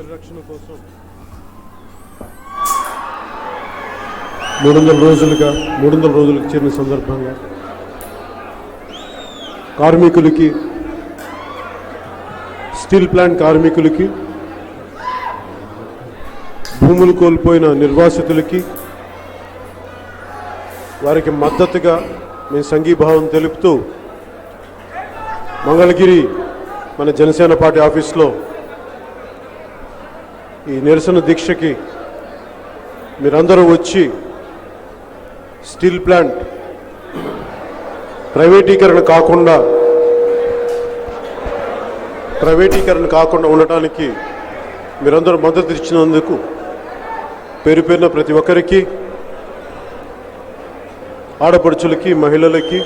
పరిరక్షణ కోసం 300 రోజులకు చేరిన సందర్భంగా కార్మికులకి, స్టీల్ ప్లాంట్ కార్మికులకి, భూములు కోల్పోయిన నిర్వాసితులకి వారికి మద్దతుగా మేము సంఘీభావం తెలుపుతూ మంగళగిరి మన జనసేన పార్టీ ఆఫీస్లో ఈ నిరసన దీక్షకి మీరందరూ వచ్చి స్టీల్ ప్లాంట్ ప్రైవేటీకరణ కాకుండా ఉండటానికి మీరందరూ మద్దతు ఇచ్చినందుకు పేరు పేరున ప్రతి ఒక్కరికి, ఆడపడుచులకి, మహిళలకి,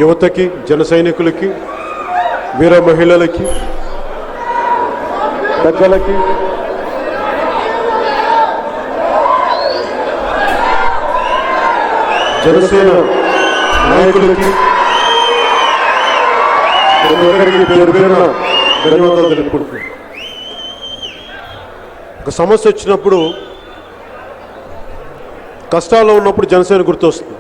యువతకి, జన సైనికులకి, వీర మహిళలకి, పెద్దలకి, జనసేన నాయకులకి ప్రతి ఒక్కరికి పేరు పేరున ధన్యవాదాలు తెలుపుకుంటున్నాను. ఒక సమస్య వచ్చినప్పుడు, కష్టాల్లో ఉన్నప్పుడు జనసేన గుర్తొస్తుంది.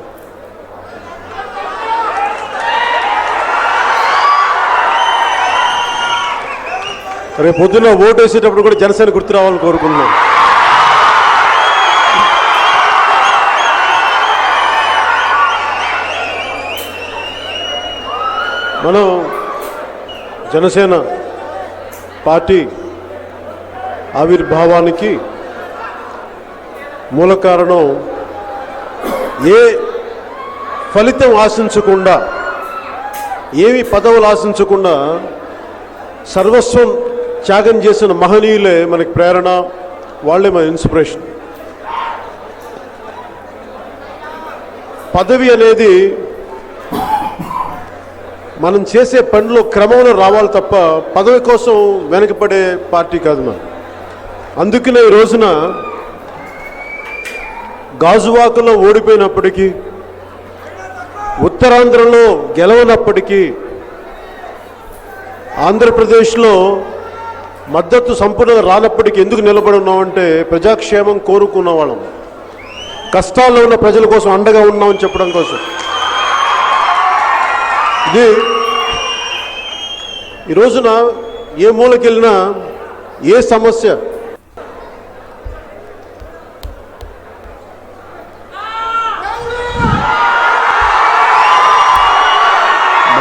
రేపు పొద్దున్న ఓటు వేసేటప్పుడు కూడా జనసేన గుర్తు రావాలని కోరుకుంటున్నాను. మనం జనసేన పార్టీ ఆవిర్భావానికి మూల కారణం ఏ ఫలితం ఆశించకుండా, ఏమి పదవులు ఆశించకుండా సర్వస్వం త్యాగం చేసిన మహనీయులే మనకి ప్రేరణ, వాళ్ళే మన ఇన్స్పిరేషన్. పదవి అనేది మనం చేసే పనిలో క్రమంలో రావాలి తప్ప పదవి కోసం వెనకపడే పార్టీ కాదు మనం. అందుకనే ఈ రోజున గాజువాకలో ఓడిపోయినప్పటికీ, ఉత్తరాంధ్రలో గెలవనప్పటికీ, ఆంధ్రప్రదేశ్లో మద్దతు సంపూర్ణంగా రానప్పటికీ ఎందుకు నిలబడి ఉన్నామంటే ప్రజాక్షేమం కోరుకున్న వాళ్ళం, కష్టాల్లో ఉన్న ప్రజల కోసం అండగా ఉన్నామని చెప్పడం కోసం. ఇది ఈ రోజున ఏ మూలకెళ్ళినా ఏ సమస్య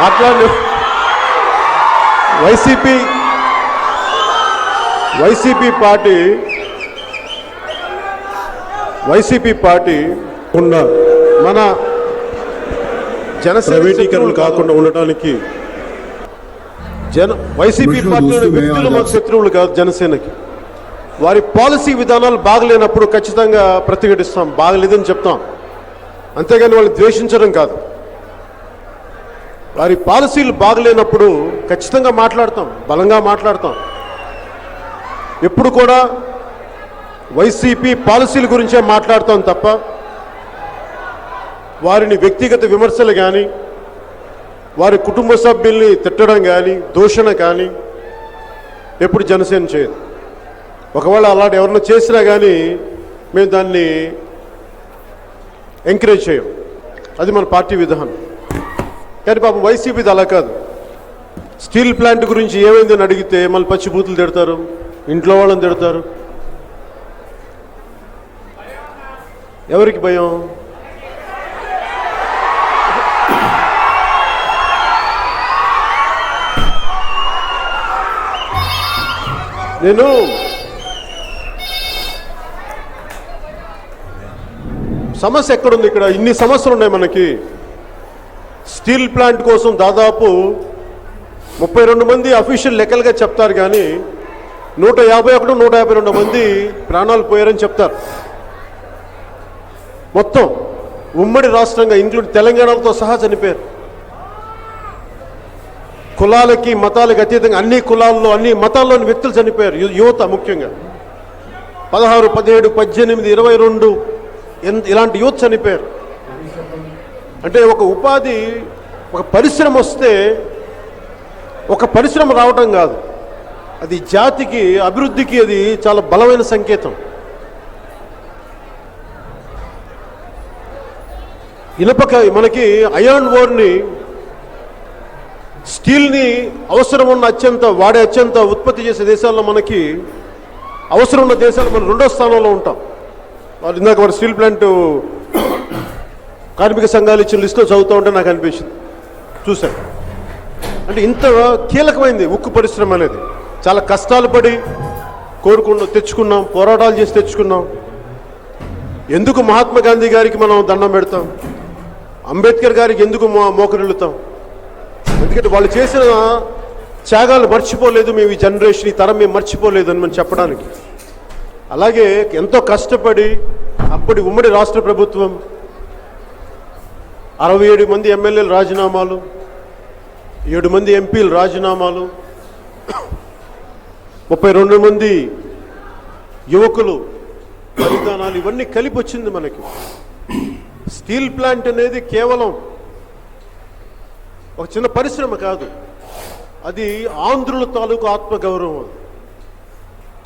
మాట్లాడి వైసీపీ పార్టీ ఉన్న మన జనసేన ప్రైవేటీకరణ కాకుండా ఉండటానికి వైసీపీ పార్టీలోని వ్యక్తులు మాకు శత్రువులు కాదు. జనసేనకి వారి పాలసీ విధానాలు బాగలేనప్పుడు ఖచ్చితంగా ప్రతిఘటిస్తాం, బాగలేదని చెప్తాం. అంతేగాని వాళ్ళు ద్వేషించడం కాదు. వారి పాలసీలు బాగలేనప్పుడు ఖచ్చితంగా మాట్లాడతాం, బలంగా మాట్లాడతాం. ఎప్పుడు కూడా వైసీపీ పాలసీల గురించే మాట్లాడతాం తప్ప వారిని వ్యక్తిగత విమర్శలు కానీ, వారి కుటుంబ సభ్యుల్ని తిట్టడం కానీ, దూషణ కానీ ఎప్పుడు జనసేన చేయదు. ఒకవేళ అలాంటి ఎవరన్నా చేసినా కానీ మేము దాన్ని ఎంకరేజ్ చేయం. అది మన పార్టీ విధానం. కానీ పాపం వైసీపీది అలా కాదు. స్టీల్ ప్లాంట్ గురించి ఏమైందని అడిగితే మళ్ళీ పచ్చిబూతులు తిడతారు, ఇంట్లో వాళ్ళని తిడతారు. ఎవరికి భయం? నేను సమస్య ఎక్కడుంది? ఇక్కడ ఇన్ని సమస్యలు ఉన్నాయి మనకి. స్టీల్ ప్లాంట్ కోసం దాదాపు 32 మంది అఫీషియల్ లెక్కలుగా చెప్తారు, కానీ 151, 152 మంది ప్రాణాలు పోయారని చెప్తారు. మొత్తం ఉమ్మడి రాష్ట్రంగా ఇంక్లూడ్ తెలంగాణతో సహా చనిపోయారు. కులాలకి, మతాలకు అతీతంగా అన్ని కులాల్లో, అన్ని మతాల్లోని వ్యక్తులు చనిపోయారు. యువత ముఖ్యంగా 16, 17, 18, 22 ఇలాంటి యూత్ చనిపోయారు. అంటే ఒక ఉపాధి, ఒక పరిశ్రమ వస్తే ఒక పరిశ్రమ రావటం కాదు, అది జాతికి అభివృద్ధికి అది చాలా బలమైన సంకేతం. మనకి అయాన్ ఓర్ని స్టీల్ని అవసరం ఉన్న అత్యంత ఉత్పత్తి చేసే దేశాల్లో మనకి అవసరం ఉన్న దేశాలు మనం 2వ స్థానంలో ఉంటాం. ఇందాక మన స్టీల్ ప్లాంట్ కార్మిక సంఘాలు ఇచ్చిన లిస్టులో చదువుతూ ఉంటే నాకు అనిపించింది, చూశాను. అంటే ఇంత కీలకమైంది ఉక్కు పరిశ్రమ అనేది. చాలా కష్టాలు పడి తెచ్చుకున్నాం, పోరాటాలు చేసి తెచ్చుకున్నాం. ఎందుకు మహాత్మా గాంధీ గారికి మనం దండం పెడతాం, అంబేద్కర్ గారికి ఎందుకు మోకరిల్లుతాం? ఎందుకంటే వాళ్ళు చేసిన త్యాగాలు మర్చిపోలేదు మేము, ఈ జనరేషన్, ఈ తరం మేము మర్చిపోలేదు అని మనం చెప్పడానికి. అలాగే ఎంతో కష్టపడి అప్పటి ఉమ్మడి రాష్ట్ర ప్రభుత్వం 67 మంది ఎమ్మెల్యేలు రాజీనామాలు, 7 మంది ఎంపీలు రాజీనామాలు, 32 మంది యువకులు బలిదానాలు, ఇవన్నీ కలిపి వచ్చింది మనకి. స్టీల్ ప్లాంట్ అనేది కేవలం ఒక చిన్న పరిశ్రమ కాదు, అది ఆంధ్రుల తాలూకు ఆత్మగౌరవం.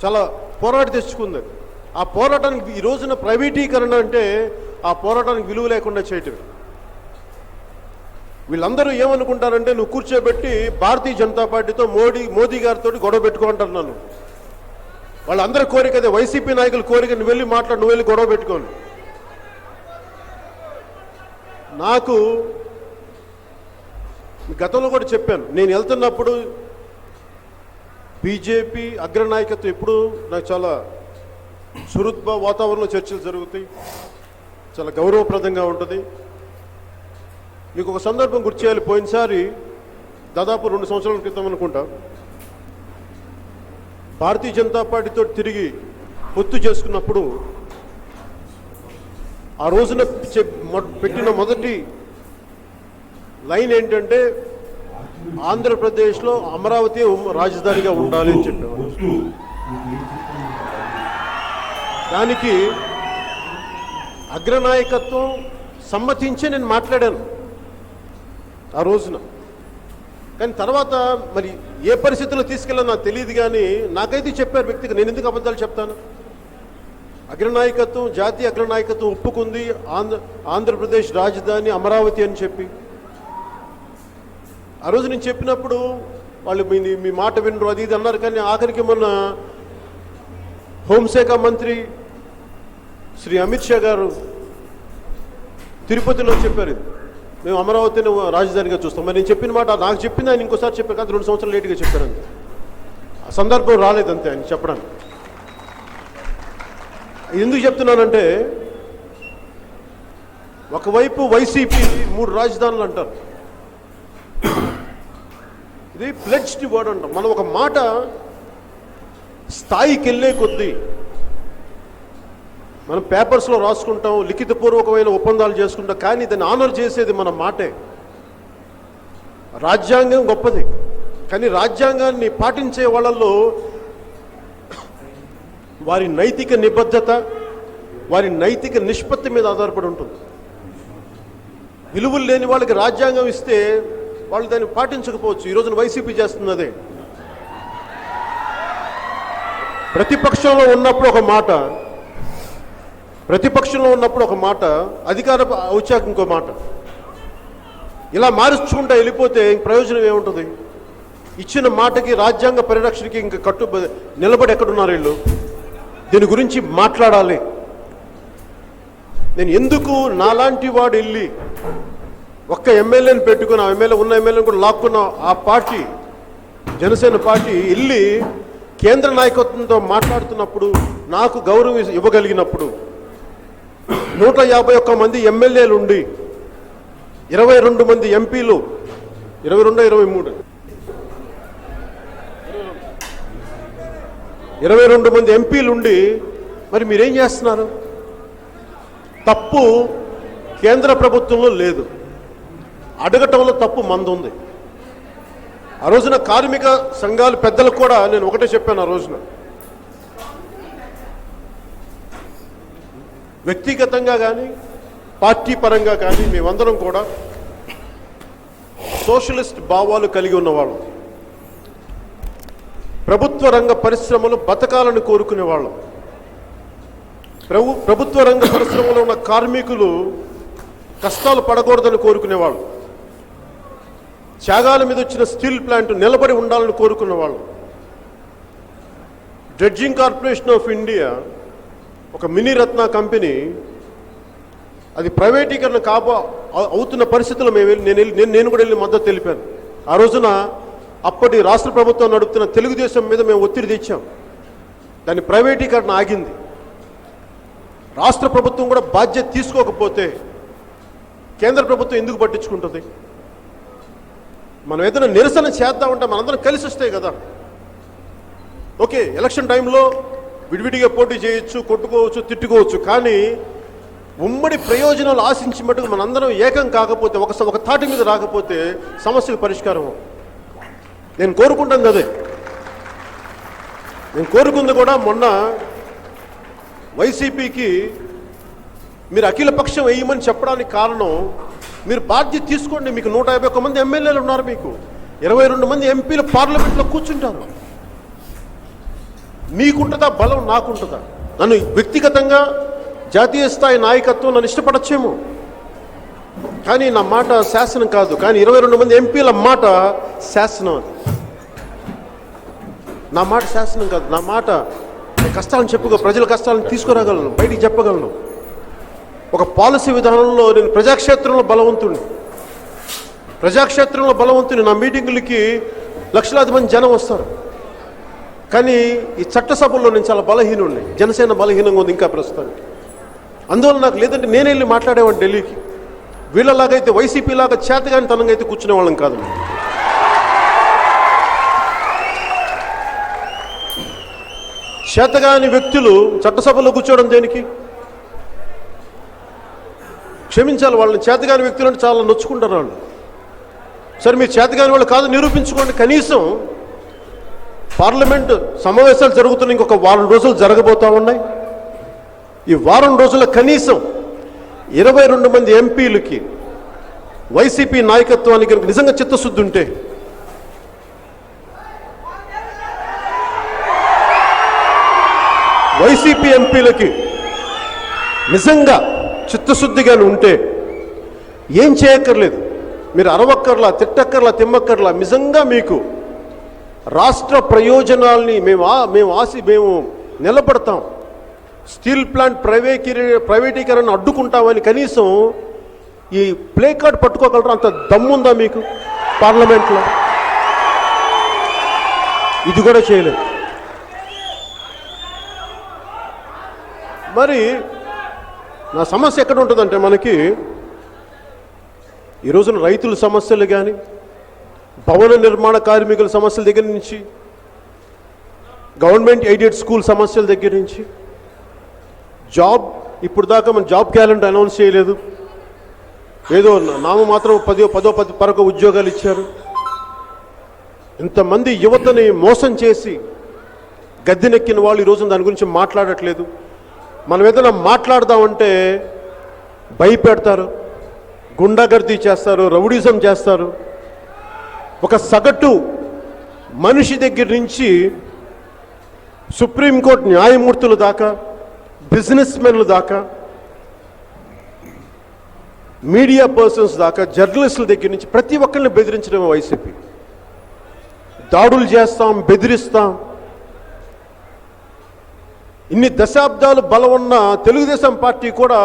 చాలా పోరాట తెచ్చుకుంది. ఆ పోరాటానికి ఈ రోజున ప్రైవేటీకరణ అంటే ఆ పోరాటానికి విలువ లేకుండా చేయటం. వీళ్ళందరూ ఏమనుకుంటారంటే నువ్వు కూర్చోబెట్టి భారతీయ జనతా పార్టీతో మోదీ గారితో గొడవ పెట్టుకుంటారు. నన్ను వాళ్ళందరి కోరిక అదే, వైసీపీ నాయకుల కోరిక నువ్వు వెళ్ళి గొడవ పెట్టుకోను. నాకు గతంలో కూడా చెప్పాను, నేను వెళ్తున్నప్పుడు బీజేపీ అగ్రనాయకత్వం ఎప్పుడు నాకు చాలా సుహృద్భ వాతావరణంలో చర్చలు జరుగుతాయి, చాలా గౌరవప్రదంగా ఉంటుంది. మీకు ఒక సందర్భం గుర్తు చేయాలి. పోయినసారి దాదాపు 2 సంవత్సరాల క్రితం అనుకుంటా, భారతీయ జనతా పార్టీతో తిరిగి పొత్తు చేసుకున్నప్పుడు ఆ రోజున పెట్టిన మొదటి లైన్ ఏంటంటే ఆంధ్రప్రదేశ్లో అమరావతి రాజధానిగా ఉండాలి అని చెప్పేవారు. దానికి అగ్రనాయకత్వం సమ్మతించి నేను మాట్లాడాను ఆ రోజున. కానీ తర్వాత మరి ఏ పరిస్థితుల్లో తీసుకెళ్ళాలో నాకు తెలియదు, కానీ నాకైతే చెప్పారు వ్యక్తిగా. నేను ఎందుకు అబద్ధాలు చెప్తాను? అగ్రనాయకత్వం, జాతీయ అగ్రనాయకత్వం ఒప్పుకుంది ఆంధ్రప్రదేశ్ రాజధాని అమరావతి అని చెప్పి. ఆ రోజు నేను చెప్పినప్పుడు వాళ్ళు మీ మాట వినరు అది ఇది అన్నారు. కానీ ఆఖరికి మొన్న హోంశాఖ మంత్రి శ్రీ అమిత్ షా గారు తిరుపతిలో చెప్పారు, మేము అమరావతిని రాజధానిగా చూస్తాం. మరి నేను చెప్పిన మాట నాకు చెప్పింది ఆయన ఇంకోసారి చెప్పారు కాదు, 2 సంవత్సరాలు లేటుగా చెప్పారంతే. ఆ సందర్భం రాలేదంతే ఆయన చెప్పడానికి. ఎందుకు చెప్తున్నానంటే, ఒకవైపు వైసీపీ 3 రాజధానులు అంటారు, ఇది ప్లెడ్జ్డ్ వర్డ్ అంటాం. మనం ఒక మాట స్థాయికి వెళ్ళే కొద్దీ మనం పేపర్స్లో రాసుకుంటాం, లిఖితపూర్వకమైన ఒప్పందాలు చేసుకుంటాం, కానీ దాన్ని ఆనర్ చేసేది మన మాటే. రాజ్యాంగం గొప్పది, కానీ రాజ్యాంగాన్ని పాటించే వాళ్ళల్లో వారి నైతిక నిబద్ధత, వారి నైతిక నిష్పత్తి మీద ఆధారపడి ఉంటుంది. విలువలు లేని వాళ్ళకి రాజ్యాంగం ఇస్తే వాళ్ళు దాన్ని పాటించకపోవచ్చు. ఈ రోజున వైసీపీ చేస్తుంది అదే. ప్రతిపక్షంలో ఉన్నప్పుడు ఒక మాట, అధికార వచ్చాక ఇంకో మాట, ఇలా మారుచుకుంటూ వెళ్ళిపోతే ప్రయోజనం ఏముంటుంది? ఇచ్చిన మాటకి, రాజ్యాంగ పరిరక్షణకి ఇంకా నిలబడి ఎక్కడున్నారు వీళ్ళు? దీని గురించి మాట్లాడాలి. నేను ఎందుకు నాలాంటి వాడు వెళ్ళి ఒక్క ఎమ్మెల్యేని పెట్టుకుని, ఆ ఎమ్మెల్యేని కూడా లాక్కున్న ఆ పార్టీ, జనసేన పార్టీ వెళ్ళి కేంద్ర నాయకత్వంతో మాట్లాడుతున్నప్పుడు, నాకు గౌరవం ఇవ్వగలిగినప్పుడు, 151 మంది ఎమ్మెల్యేలు ఉండి 22 మంది ఎంపీలు, 22 మంది ఎంపీలు ఉండి మరి మీరేం చేస్తున్నారు? తప్పు కేంద్ర ప్రభుత్వంలో లేదు, అడగటంలో తప్పు మందుంది. ఆ రోజున కార్మిక సంఘాలు పెద్దలకు కూడా నేను ఒకటే చెప్పాను. ఆ రోజున వ్యక్తిగతంగా కానీ పార్టీ పరంగా కానీ మేమందరం కూడా సోషలిస్ట్ భావాలు కలిగి ఉన్నవాళ్ళం. ప్రభుత్వ రంగ పరిశ్రమలు బతకాలని కోరుకునే వాళ్ళం. ప్రభుత్వ రంగ పరిశ్రమలో ఉన్న కార్మికులు కష్టాలు పడకూడదని కోరుకునేవాళ్ళు. త్యాగాల మీద వచ్చిన స్టీల్ ప్లాంట్ నిలబడి ఉండాలని కోరుకునేవాళ్ళు. డ్రెడ్జింగ్ కార్పొరేషన్ ఆఫ్ ఇండియా ఒక మినీ రత్న కంపెనీ, అది ప్రైవేటీకరణ అవుతున్న పరిస్థితుల్లో నేను కూడా వెళ్ళి మద్దతు తెలిపాను. ఆ రోజున అప్పటి రాష్ట్ర ప్రభుత్వం నడుపుతున్న తెలుగుదేశం మీద మేము ఒత్తిడి తెచ్చాం. దాని ప్రైవేటీకరణ ఆగింది. రాష్ట్ర ప్రభుత్వం కూడా బాధ్యత తీసుకోకపోతే కేంద్ర ప్రభుత్వం ఎందుకు పట్టించుకుంటుంది? మనం ఏదైనా నిరసన చేద్దామంటే మనందరం కలిసి వస్తాయి కదా. ఓకే, ఎలక్షన్ టైంలో విడివిడిగా పోటీ చేయొచ్చు, కొట్టుకోవచ్చు, తిట్టుకోవచ్చు, కానీ ఉమ్మడి ప్రయోజనాలు ఆశించి మటుకు మనందరం ఏకం కాకపోతే, ఒక తాటి మీద రాకపోతే సమస్యకు పరిష్కారం. నేను కోరుకుంటాను అదే. నేను కోరుకుంది కూడా మొన్న వైసీపీకి మీరు అఖిల పక్షం వేయమని చెప్పడానికి కారణం, మీరు బాధ్యత తీసుకోండి. మీకు 151 మంది ఎమ్మెల్యేలు ఉన్నారు, మీకు 22 మంది ఎంపీలు పార్లమెంట్లో కూర్చుంటారు. మీకుంటుందా బలం, నాకుంటుందా? నన్ను వ్యక్తిగతంగా జాతీయ స్థాయి నాయకత్వం నన్ను ఇష్టపడచ్చేమో, కానీ నా మాట శాసనం కాదు. కానీ 22 మంది ఎంపీల మాట శాసనం. అది నా మాట శాసనం కాదు. నా మాట కష్టాలను చెప్పుకో, ప్రజల కష్టాలను తీసుకురాగలను, బయటికి చెప్పగలను. ఒక పాలసీ విధానంలో నేను ప్రజాక్షేత్రంలో బలవంతుని. నా మీటింగులకి లక్షలాది మంది జనం వస్తారు, కానీ ఈ చట్టసభల్లో నేను చాలా బలహీనుడిని. జనసేన బలహీనంగా ఉంది ఇంకా ప్రస్తుతానికి. అందువల్ల నాకు లేదంటే నేనే వెళ్ళి మాట్లాడేవాడిని ఢిల్లీకి. వీళ్ళలాగైతే వైసీపీ లాగా చేతగాని తనంగా అయితే కూర్చునే వాళ్ళం కాదు. చేతగాని వ్యక్తులు చట్టసభలో కూర్చోవడం దేనికి? క్షమించాలి, వాళ్ళని చేతగాని వ్యక్తులు అంటే చాలా నొచ్చుకుంటారు వాళ్ళు. సరే, మీరు చేతగాని వాళ్ళు కాదు నిరూపించుకోండి. కనీసం పార్లమెంటు సమావేశాలు జరుగుతున్న ఇంకొక వారం రోజులు జరగబోతా ఉన్నాయి. ఈ వారం రోజుల కనీసం 22 మంది ఎంపీలకి వైసీపీ నాయకత్వానికి నిజంగా చిత్తశుద్ధి ఉంటే, వైసీపీ ఎంపీలకి నిజంగా చిత్తశుద్ధిగానే ఉంటే ఏం చేయక్కర్లేదు. మీరు అరవక్కర్లా, తిట్టక్కర్లా, తిమ్మక్కర్లా. నిజంగా మీకు రాష్ట్ర ప్రయోజనాల్ని మేము నిలబడతాం, స్టీల్ ప్లాంట్ ప్రైవేటీకరణ అడ్డుకుంటామని కనీసం ఈ ప్లే కార్డ్ పట్టుకోగలరా? అంత దమ్ముందా మీకు పార్లమెంట్లో? ఇది కూడా చేయలేదు. మరి నా సమస్య ఎక్కడ ఉంటుందంటే, మనకి ఈ రోజున రైతుల సమస్యలు కానీ, భవన నిర్మాణ కార్మికుల సమస్యల దగ్గర నుంచి, గవర్నమెంట్ ఎయిడెడ్ స్కూల్ సమస్యల దగ్గర నుంచి, జాబ్ ఇప్పుడు దాకా మన జాబ్ క్యాలెండర్ అనౌన్స్ చేయలేదు. ఏదో మాత్రం 10 ఉద్యోగాలు ఇచ్చారు. ఇంతమంది యువతని మోసం చేసి గద్దెనెక్కిన వాళ్ళు ఈరోజు దాని గురించి మాట్లాడట్లేదు. మనం ఏదైనా మాట్లాడదామంటే భయపెడతారు, గుండాగర్దీ చేస్తారు, రౌడీజం చేస్తారు. ఒక సగటు మనిషి దగ్గర నుంచి సుప్రీంకోర్టు న్యాయమూర్తుల దాకా, బిజినెస్ మెన్ల దాకా, మీడియా పర్సన్స్ దాకా, జర్నలిస్టుల దగ్గర నుంచి ప్రతి ఒక్కరిని బెదిరించడమే వైసీపీ. దాడులు చేస్తాం, బెదిరిస్తాం. ఇన్ని దశాబ్దాలు బలం ఉన్న తెలుగుదేశం పార్టీ కూడా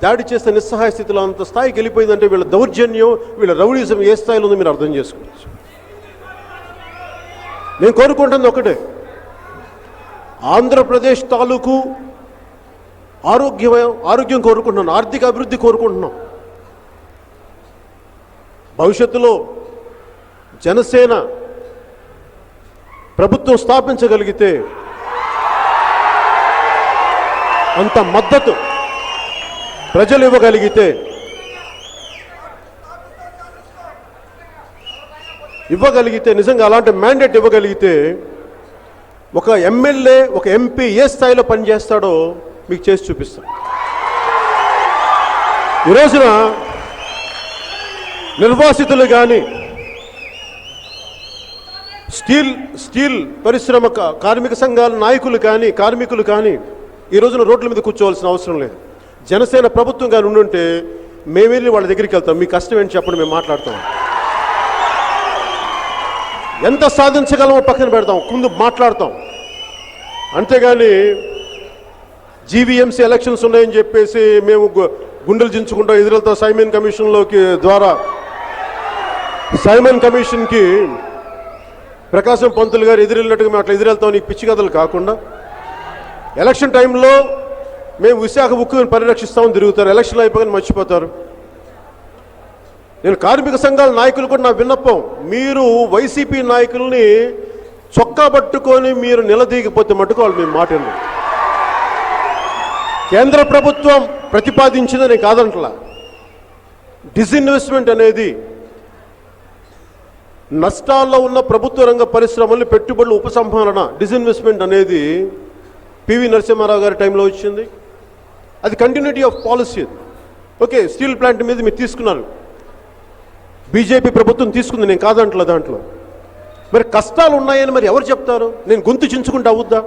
దాడి చేసే నిస్సహాయ స్థితిలో అంత స్థాయికి వెళ్ళిపోయిందంటే వీళ్ళ దౌర్జన్యం, వీళ్ళ రౌడీజం ఏ స్థాయిలో ఉందో మీరు అర్థం చేసుకోవచ్చు. నేను కోరుకుంటుంది ఒకటే, ఆంధ్రప్రదేశ్ తాలూకు ఆరోగ్యం కోరుకుంటున్నాను, ఆర్థిక అభివృద్ధి కోరుకుంటున్నాం. భవిష్యత్తులో జనసేన ప్రభుత్వం స్థాపించగలిగితే అంత మద్దతు ప్రజలు ఇవ్వగలిగితే నిజంగా అలాంటి మ్యాండేట్ ఇవ్వగలిగితే ఒక ఎమ్మెల్యే, ఒక ఎంపీ ఏ స్థాయిలో పనిచేస్తాడో మీకు చేసి చూపిస్తాం. ఈ రోజున నిర్వాసితులు కానీ, స్టీల్ పరిశ్రమ కార్మిక సంఘాల నాయకులు కానీ కార్మికులు కానీ ఈ రోజున రోడ్ల మీద కూర్చోవలసిన అవసరం లేదు. జనసేన ప్రభుత్వం కానీ ఉండుంటే మేము వెళ్ళి వాళ్ళ దగ్గరికి వెళ్తాం. మీ కష్టం ఏంటి చెప్పండి, మేము మాట్లాడతాం. ఎంత సాధించగలమో పక్కన పెడతాం, ముందు మాట్లాడతాం. అంతేగాని జీవీఎంసీ ఎలక్షన్స్ ఉన్నాయని చెప్పేసి మేము గుండెలు చించుకుంటాం ఎదురెళ్తా సైమన్ కమిషన్కి ప్రకాశం పంతులు గారు ఎదురెళ్ళినట్టుగా మేము అట్లా ఎదురెళ్తాం. నీకు పిచ్చి కథలు కాకుండా ఎలక్షన్ టైంలో మేము విశాఖ ఉక్కుని పరిరక్షిస్తామని తిరుగుతారు, ఎలక్షన్లు అయిపోగానే మర్చిపోతారు. నేను కార్మిక సంఘాల నాయకులు కూడా నా విన్నపం, మీరు వైసీపీ నాయకుల్ని చొక్కా పట్టుకొని మీరు నిలదీయకపోతే మట్టుకు వాళ్ళు మేము మాట్లాడండి. కేంద్ర ప్రభుత్వం ప్రతిపాదించిందని కాదంటలా. డిస్ఇన్వెస్ట్మెంట్ అనేది నష్టాల్లో ఉన్న ప్రభుత్వ రంగ పరిశ్రమల్ని పెట్టుబడులు ఉపసంహరణ, డిస్ఇన్వెస్ట్మెంట్ అనేది పివి నరసింహారావు గారి టైంలో వచ్చింది. అది continuity of policy. Okay, steel plant మీద మీరు తీసుకున్నారు, బీజేపీ ప్రభుత్వం తీసుకుంది, నేను కాదంటలా. దాంట్లో మరి కష్టాలు ఉన్నాయని మరి ఎవరు చెప్తారు? నేను గొంతు చించుకుంటా అవుద్దా?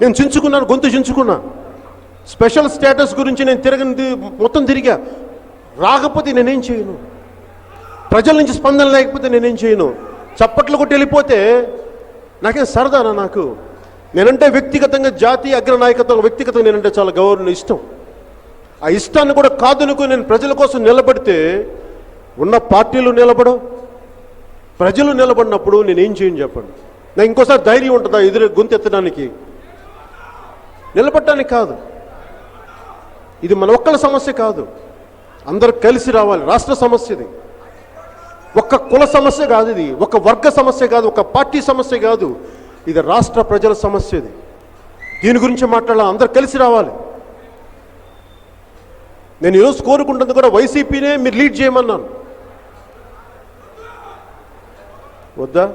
నేను చించుకున్నాను, గొంతు చించుకున్నా. స్పెషల్ స్టేటస్ గురించి నేను మొత్తం తిరిగా, రాకపోతే నేనేం చేయను, ప్రజల నుంచి స్పందన లేకపోతే నేనేం చేయను. చప్పట్లు కొట్టి వెళ్ళిపోతే నాకేం సరదానా? నాకు నేనంటే వ్యక్తిగతంగా జాతీయ అగ్రనాయకత్వం వ్యక్తిగతంగా నేనంటే చాలా గౌరవం, ఇష్టం. ఆ ఇష్టాన్ని కూడా కాదనుకుని నేను ప్రజల కోసం నిలబడితే ఉన్న పార్టీలు నిలబడవు, ప్రజలు నిలబడినప్పుడు నేనేం చేయను చెప్పండి. నాకు ఇంకోసారి ధైర్యం ఉంటుందా ఎదురు గొంతెత్తడానికి? నిలబడటానికి కాదు. ఇది మన ఒక్కళ్ళ సమస్య కాదు, అందరూ కలిసి రావాలి. రాష్ట్ర సమస్య ఇది, ఒక్క కుల సమస్య కాదు, ఇది ఒక వర్గ సమస్య కాదు, ఒక పార్టీ సమస్య కాదు, ఇది రాష్ట్ర ప్రజల సమస్య. ఇది దీని గురించి మాట్లాడాలి, అందరు కలిసి రావాలి. నేను ఈరోజు కోరుకుంటుంది కూడా వైసీపీనే మీరు లీడ్ చేయమన్నాను. వద్దా?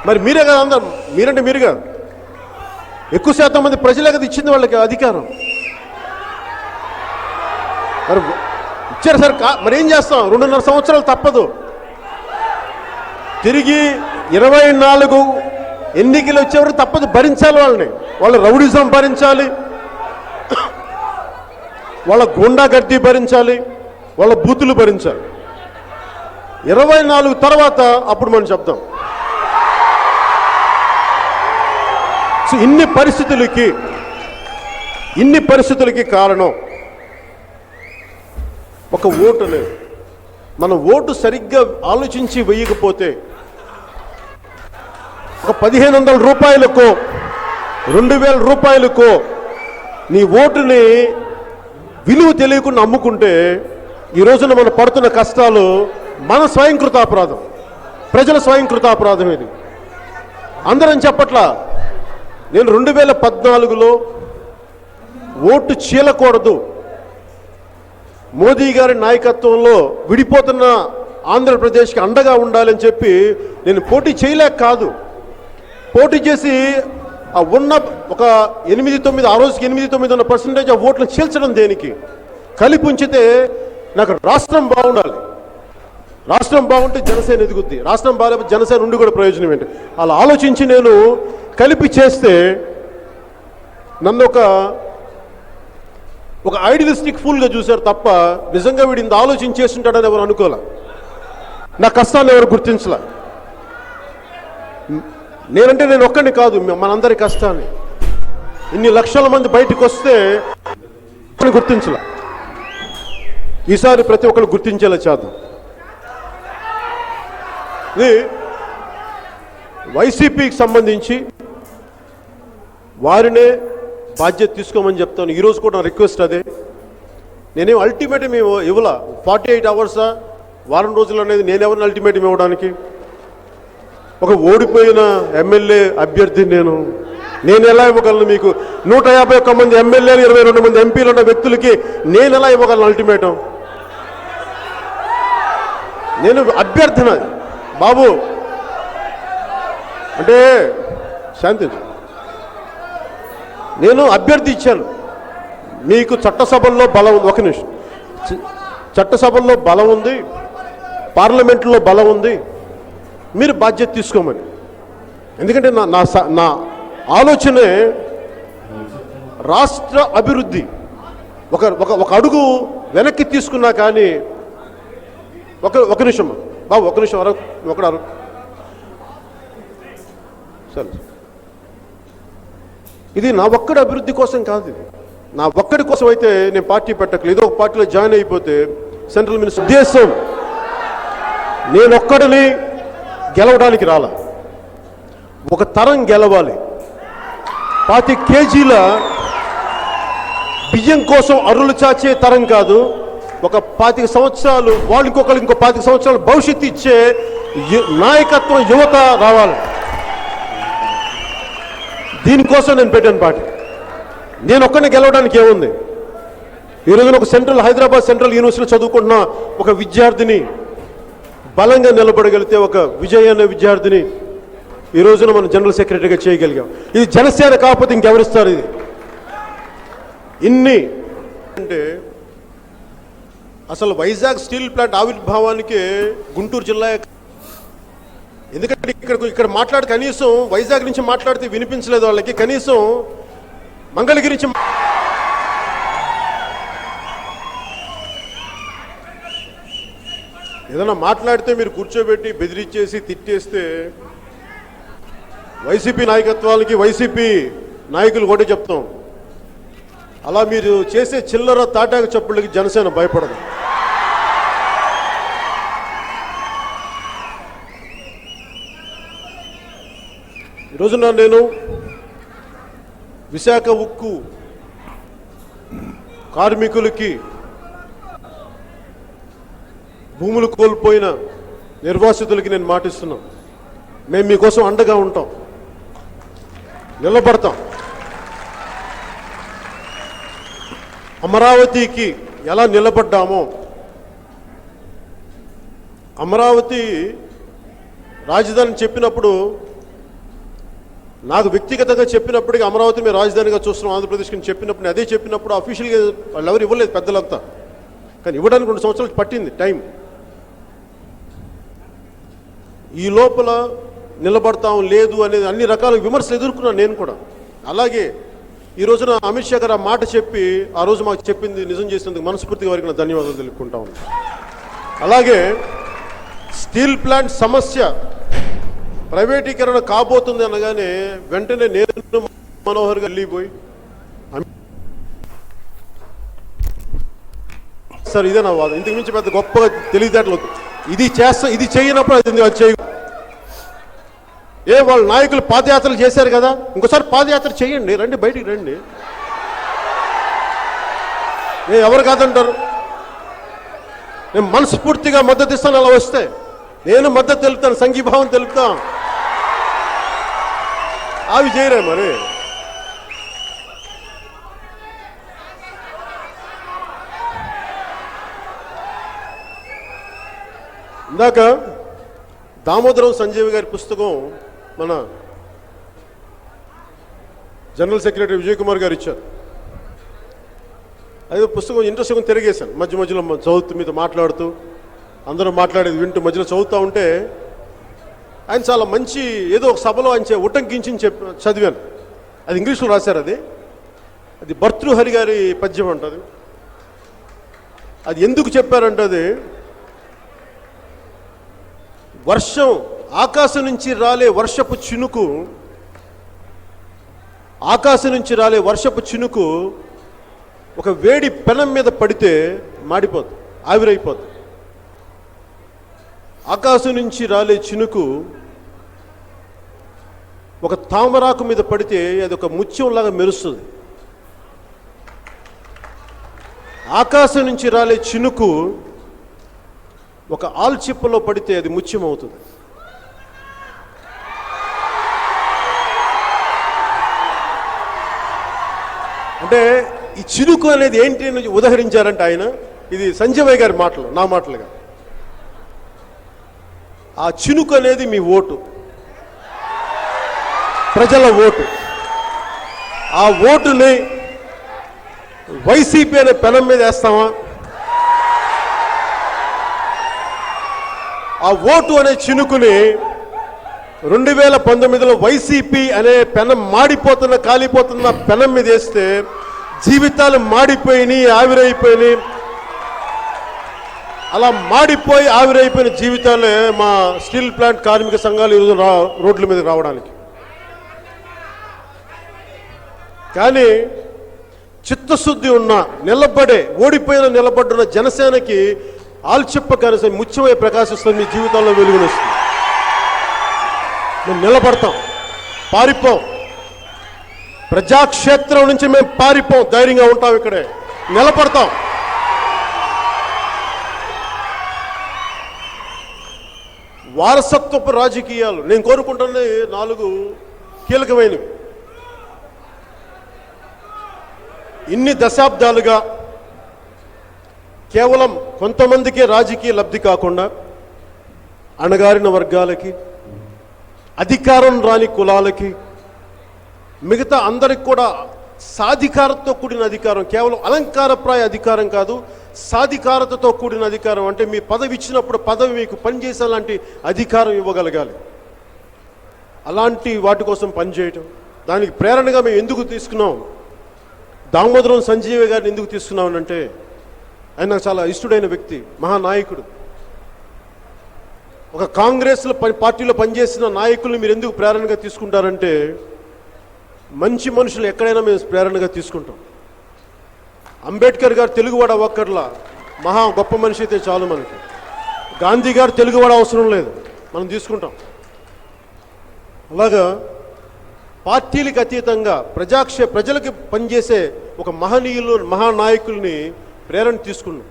మరి మీరే కదా అందరు, మీరంటే మీరు కాదు, ఎక్కువ శాతం మంది ప్రజలే కదా ఇచ్చింది వాళ్ళకి అధికారం. మరి ఇచ్చారు సార్, మరి ఏం చేస్తాం? 2.5 సంవత్సరాలు తప్పదు. తిరిగి 24 ఎన్నికలు వచ్చేవారు తప్పదు, భరించాలి వాళ్ళని. వాళ్ళ రౌడిజం భరించాలి, వాళ్ళ గుండా గడ్డి భరించాలి, వాళ్ళ బూతులు భరించాలి. 24 తర్వాత అప్పుడు మనం చెప్తాం. సో ఇన్ని పరిస్థితులకి కారణం ఒక ఓటు లేదు. మన ఓటు సరిగ్గా ఆలోచించి వేయకపోతే ఒక 1500 రూపాయలకో 2000 రూపాయలకో నీ ఓటుని విలువ తెలియకుండా అమ్ముకుంటే ఈ రోజున మనం పడుతున్న కష్టాలు మన స్వయంకృతాపరాధం, ప్రజల స్వయంకృతాపరాధం. ఇది అందరం చెప్పట్లా. నేను 2014లో ఓటు చీలకూడదు, మోదీ గారి నాయకత్వంలో విడిపోతున్న ఆంధ్రప్రదేశ్కి అండగా ఉండాలని చెప్పి నేను పోటీ చేయలేక కాదు, పోటీ చేసి ఉన్న ఒక 8-9 ఆ రోజుకి 8-9 ఉన్న పర్సెంటేజ్ ఆ ఓట్లు చీల్చడం దేనికి? కలిపి ఉంచితే నాకు రాష్ట్రం బాగుండాలి, రాష్ట్రం బాగుంటే జనసేన ఎదుగుద్ది, రాష్ట్రం బాగాలేకపోతే జనసేన ఉండి కూడా ప్రయోజనం ఏంటి? అలా ఆలోచించి నేను కలిపి చేస్తే నన్ను ఒక ఐడియలిస్టిక్ ఫుల్గా చూశారు తప్ప నిజంగా వీడు ఇంత ఆలోచించి చేస్తుంటాడని ఎవరు అనుకోలే. నా కష్టాన్ని ఎవరు గుర్తించలే. నేనంటే నేను ఒక్కడిని కాదు, మనందరి కష్టాన్ని. ఇన్ని లక్షల మంది బయటకు వస్తే గుర్తించలే. ఈసారి ప్రతి ఒక్కరు గుర్తించేలా చేద్దాం. ఇది వైసీపీకి సంబంధించి వారినే బాధ్యత తీసుకోమని చెప్తాను. ఈరోజు కూడా రిక్వెస్ట్ అదే. నేనేం అల్టిమేటం ఇవ్వాల. 48 అవర్సా వారం రోజులు అనేది నేనెవరిని అల్టిమేటం ఇవ్వడానికి? ఒక ఓడిపోయిన ఎమ్మెల్యే అభ్యర్థి నేను ఎలా ఇవ్వగలను? మీకు 151 మంది ఎమ్మెల్యేలు 22 మంది ఎంపీలు ఉన్న వ్యక్తులకి నేను ఎలా ఇవ్వగలను అల్టిమేటం? నేను అభ్యర్థన బాబు అంటే శాంతించు. నేను అభ్యర్థి ఇచ్చాను. మీకు చట్టసభల్లో బలం ఉంది, ఒక నిమిషం, చట్టసభల్లో బలం ఉంది, పార్లమెంట్లో బలం ఉంది, మీరు బాధ్యత తీసుకోమని. ఎందుకంటే నా ఆలోచనే రాష్ట్ర అభివృద్ధి. ఒక అడుగు వెనక్కి తీసుకున్నా కానీ ఒక నిమిషం బాబు, ఒక నిమిషం ఒకడారు సరే. ఇది నా ఒక్కడి అభివృద్ధి కోసం కాదు, ఇది నా ఒక్కడి కోసం అయితే నేను పార్టీ పెట్టకలేదు. ఏదో ఒక పార్టీలో జాయిన్ అయిపోతే సెంట్రల్ మినిస్టర్ ఉద్దేశం నేనొక్కడిని గెలవడానికి రాలా, ఒక తరం గెలవాలి. 25 కేజీల బియ్యం కోసం అరులు చాచే తరం కాదు, ఒక 25 సంవత్సరాలు వాళ్ళు ఇంకో 25 సంవత్సరాలు భవిష్యత్తు ఇచ్చే నాయకత్వం, యువత రావాలి. దీనికోసం నేను పెట్టాను పార్టీ. నేను ఒక్కడిని గెలవడానికి ఏముంది? ఈరోజున ఒక హైదరాబాద్ సెంట్రల్ యూనివర్సిటీలో చదువుకుంటున్న ఒక విద్యార్థిని బలంగా నిలబడగలిగితే, ఒక విజయ్ అనే విద్యార్థిని ఈ రోజున మనం జనరల్ సెక్రటరీగా చేయగలిగాం. ఇది జనసేన కాకపోతే ఇంకెవరిస్తారు? ఇది ఇన్ని అంటే అసలు వైజాగ్ స్టీల్ ప్లాంట్ ఆవిర్భావానికి గుంటూరు జిల్లా, ఎందుకంటే ఇక్కడ మాట్లాడితే కనీసం వైజాగ్ నుంచి మాట్లాడితే వినిపించలేదు వాళ్ళకి, కనీసం మంగళగిరి నుంచి ఏదైనా మాట్లాడితే మీరు కూర్చోబెట్టి బెదిరించేసి తిట్టేస్తే వైసీపీ నాయకత్వాలకి, వైసీపీ నాయకులు కూడా చెప్తాం, అలా మీరు చేసే చిల్లర తాటాక చప్పుళ్ళకి జనసేన భయపడదు. ఈరోజున నేను విశాఖ ఉక్కు కార్మికులకి, భూములు కోల్పోయిన నిర్వాసితులకి నేను మాటిస్తున్నాం, మేము మీకోసం అండగా ఉంటాం, నిలబడతాం. అమరావతికి ఎలా నిలబడ్డామో, అమరావతి రాజధాని చెప్పినప్పుడు, నాకు వ్యక్తిగతంగా చెప్పినప్పటికీ అమరావతి మేము రాజధానిగా చూస్తున్నాం ఆంధ్రప్రదేశ్కి చెప్పినప్పుడు, అదే చెప్పినప్పుడు అఫీషియల్గా వాళ్ళు ఎవరు ఇవ్వలేదు పెద్దలంతా, కానీ ఇవ్వడానికి 2 సంవత్సరాలు పట్టింది టైం. ఈ లోపల నిలబడతాం లేదు అనేది అన్ని రకాల విమర్శలు ఎదుర్కొన్నాను నేను కూడా. అలాగే ఈ రోజున అమిత్ షా గారు ఆ మాట చెప్పి ఆ రోజు మాకు చెప్పింది నిజం చేసినందుకు మనస్ఫూర్తిగా వారికి నా ధన్యవాదాలు తెలుపుకుంటా ఉన్నాను. అలాగే స్టీల్ ప్లాంట్ సమస్య ప్రైవేటీకరణ కాబోతుంది అనగానే వెంటనే నేను మనోహర్ గారు వెళ్ళిపోయి, సార్ ఇదే నా వాదం, ఇంతకు మించి పెద్ద గొప్పగా తెలివితేటలు ఇది చేయనప్పుడు అది చేయ. వాళ్ళ నాయకులు పాదయాత్రలు చేశారు కదా, ఇంకోసారి పాదయాత్ర చేయండి, రండి, బయటికి రండి. ఎవరు కాదంటారు? నేను మనస్ఫూర్తిగా మద్దతు ఇస్తాను. అలా వస్తే నేను మద్దతు తెలుపుతాను, సంఘీభావం తెలుపుతాం. అవి చేయరే మరి. ఇందాక దామోదరం సంజీవ్ గారి పుస్తకం మన జనరల్ సెక్రటరీ విజయ్ కుమార్ గారు ఇచ్చారు. అదే పుస్తకం ఇంట్రెస్ట్గా తిరిగేశాను, మధ్యలో చదువుతూ మీతో మాట్లాడుతూ, అందరూ మాట్లాడేది వింటూ మధ్యలో చదువుతూ ఉంటే ఆయన చాలా మంచి, ఏదో ఒక సభలో ఆయన ఉటంకించి చదివాను. అది ఇంగ్లీష్లో రాశారు. అది భర్తృహరి గారి పద్యం అంటది. అది ఎందుకు చెప్పారంటే, అది వర్షం, ఆకాశం నుంచి రాలే వర్షపు చినుకు, ఆకాశం నుంచి రాలే వర్షపు చినుకు ఒక వేడి పెనం మీద పడితే మాడిపోతుంది, ఆవిరైపోతుంది. ఆకాశం నుంచి రాలే చినుకు ఒక తామరాకు మీద పడితే అది ఒక ముత్యంలాగా మెరుస్తుంది. ఆకాశం నుంచి రాలే చినుకు ఒక ఆల్చిప్పలో పడితే అది ముత్యం అవుతుంది. అంటే ఈ చినుకు అనేది ఏంటి అని ఉదహరించారంటే ఆయన, ఇది సంజయ్ గారి మాటలు, నా మాటలుగా. ఆ చినుకు అనేది మీ ఓటు, ప్రజల ఓటు. ఆ ఓటుని వైసీపీ అనే పెనం మీద వేస్తామా, ఆ ఓటు అనే చినుకుని 2019లో వైసీపీ అనే పెనం మాడిపోతున్న కాలిపోతున్న పెనం మీద వేస్తే జీవితాలు మాడిపోయినాయి, ఆవిరైపోయినాయి. అలా మాడిపోయి ఆవిరైపోయిన జీవితాలే మా స్టీల్ ప్లాంట్ కార్మిక సంఘాలు ఈరోజు రోడ్ల మీద రావడానికి. కానీ చిత్తశుద్ధి ఉన్న ఓడిపోయిన నిలబడ్డున్న జనసేనకి ఆల్చిప్ప కనీసం ముత్యమై ప్రకాశిస్తుంది, మీ జీవితంలో వెలుగునిస్తుంది. మేము నిలబడతాం, పారిపోం. ప్రజాక్షేత్రం నుంచి మేము పారిపోం, ధైర్యంగా ఉంటాం, ఇక్కడే నిలబడతాం. వారసత్వపు రాజకీయాలు నేను కోరుకుంటున్నది 4 కీలకమైనవి. ఇన్ని దశాబ్దాలుగా కేవలం కొంతమందికే రాజకీయ లబ్ధి కాకుండా అణగారిన వర్గాలకి, అధికారం రాని కులాలకి, మిగతా అందరికి కూడా సాధికారతతో కూడిన అధికారం, కేవలం అలంకారప్రాయ అధికారం కాదు, సాధికారతతో కూడిన అధికారం. అంటే మీ పదవి ఇచ్చినప్పుడు పదవి మీకు పనిచేసేలాంటి అధికారం ఇవ్వగలగాలి. అలాంటి వాటి కోసం పనిచేయటం, దానికి ప్రేరణగా మేము ఎందుకు తీసుకున్నాం, దామోదరం సంజీవ గారిని ఎందుకు తీసుకున్నామనంటే ఆయన నాకు చాలా ఇష్టడైన వ్యక్తి, మహానాయకుడు. ఒక కాంగ్రెస్లో పార్టీలో పనిచేసిన నాయకుల్ని మీరు ఎందుకు ప్రేరణగా తీసుకుంటారంటే మంచి మనుషులు ఎక్కడైనా మేము ప్రేరణగా తీసుకుంటాం. అంబేద్కర్ గారు తెలుగువాడు అవ్వక్కర్లా, మహా గొప్ప మనిషి అయితే చాలు మనకి. గాంధీ గారు తెలుగువాడు అవసరం లేదు, మనం తీసుకుంటాం. అలాగా పార్టీలకు అతీతంగా ప్రజలకు పనిచేసే ఒక మహానాయకుల్ని ప్రేరణ తీసుకున్నాం.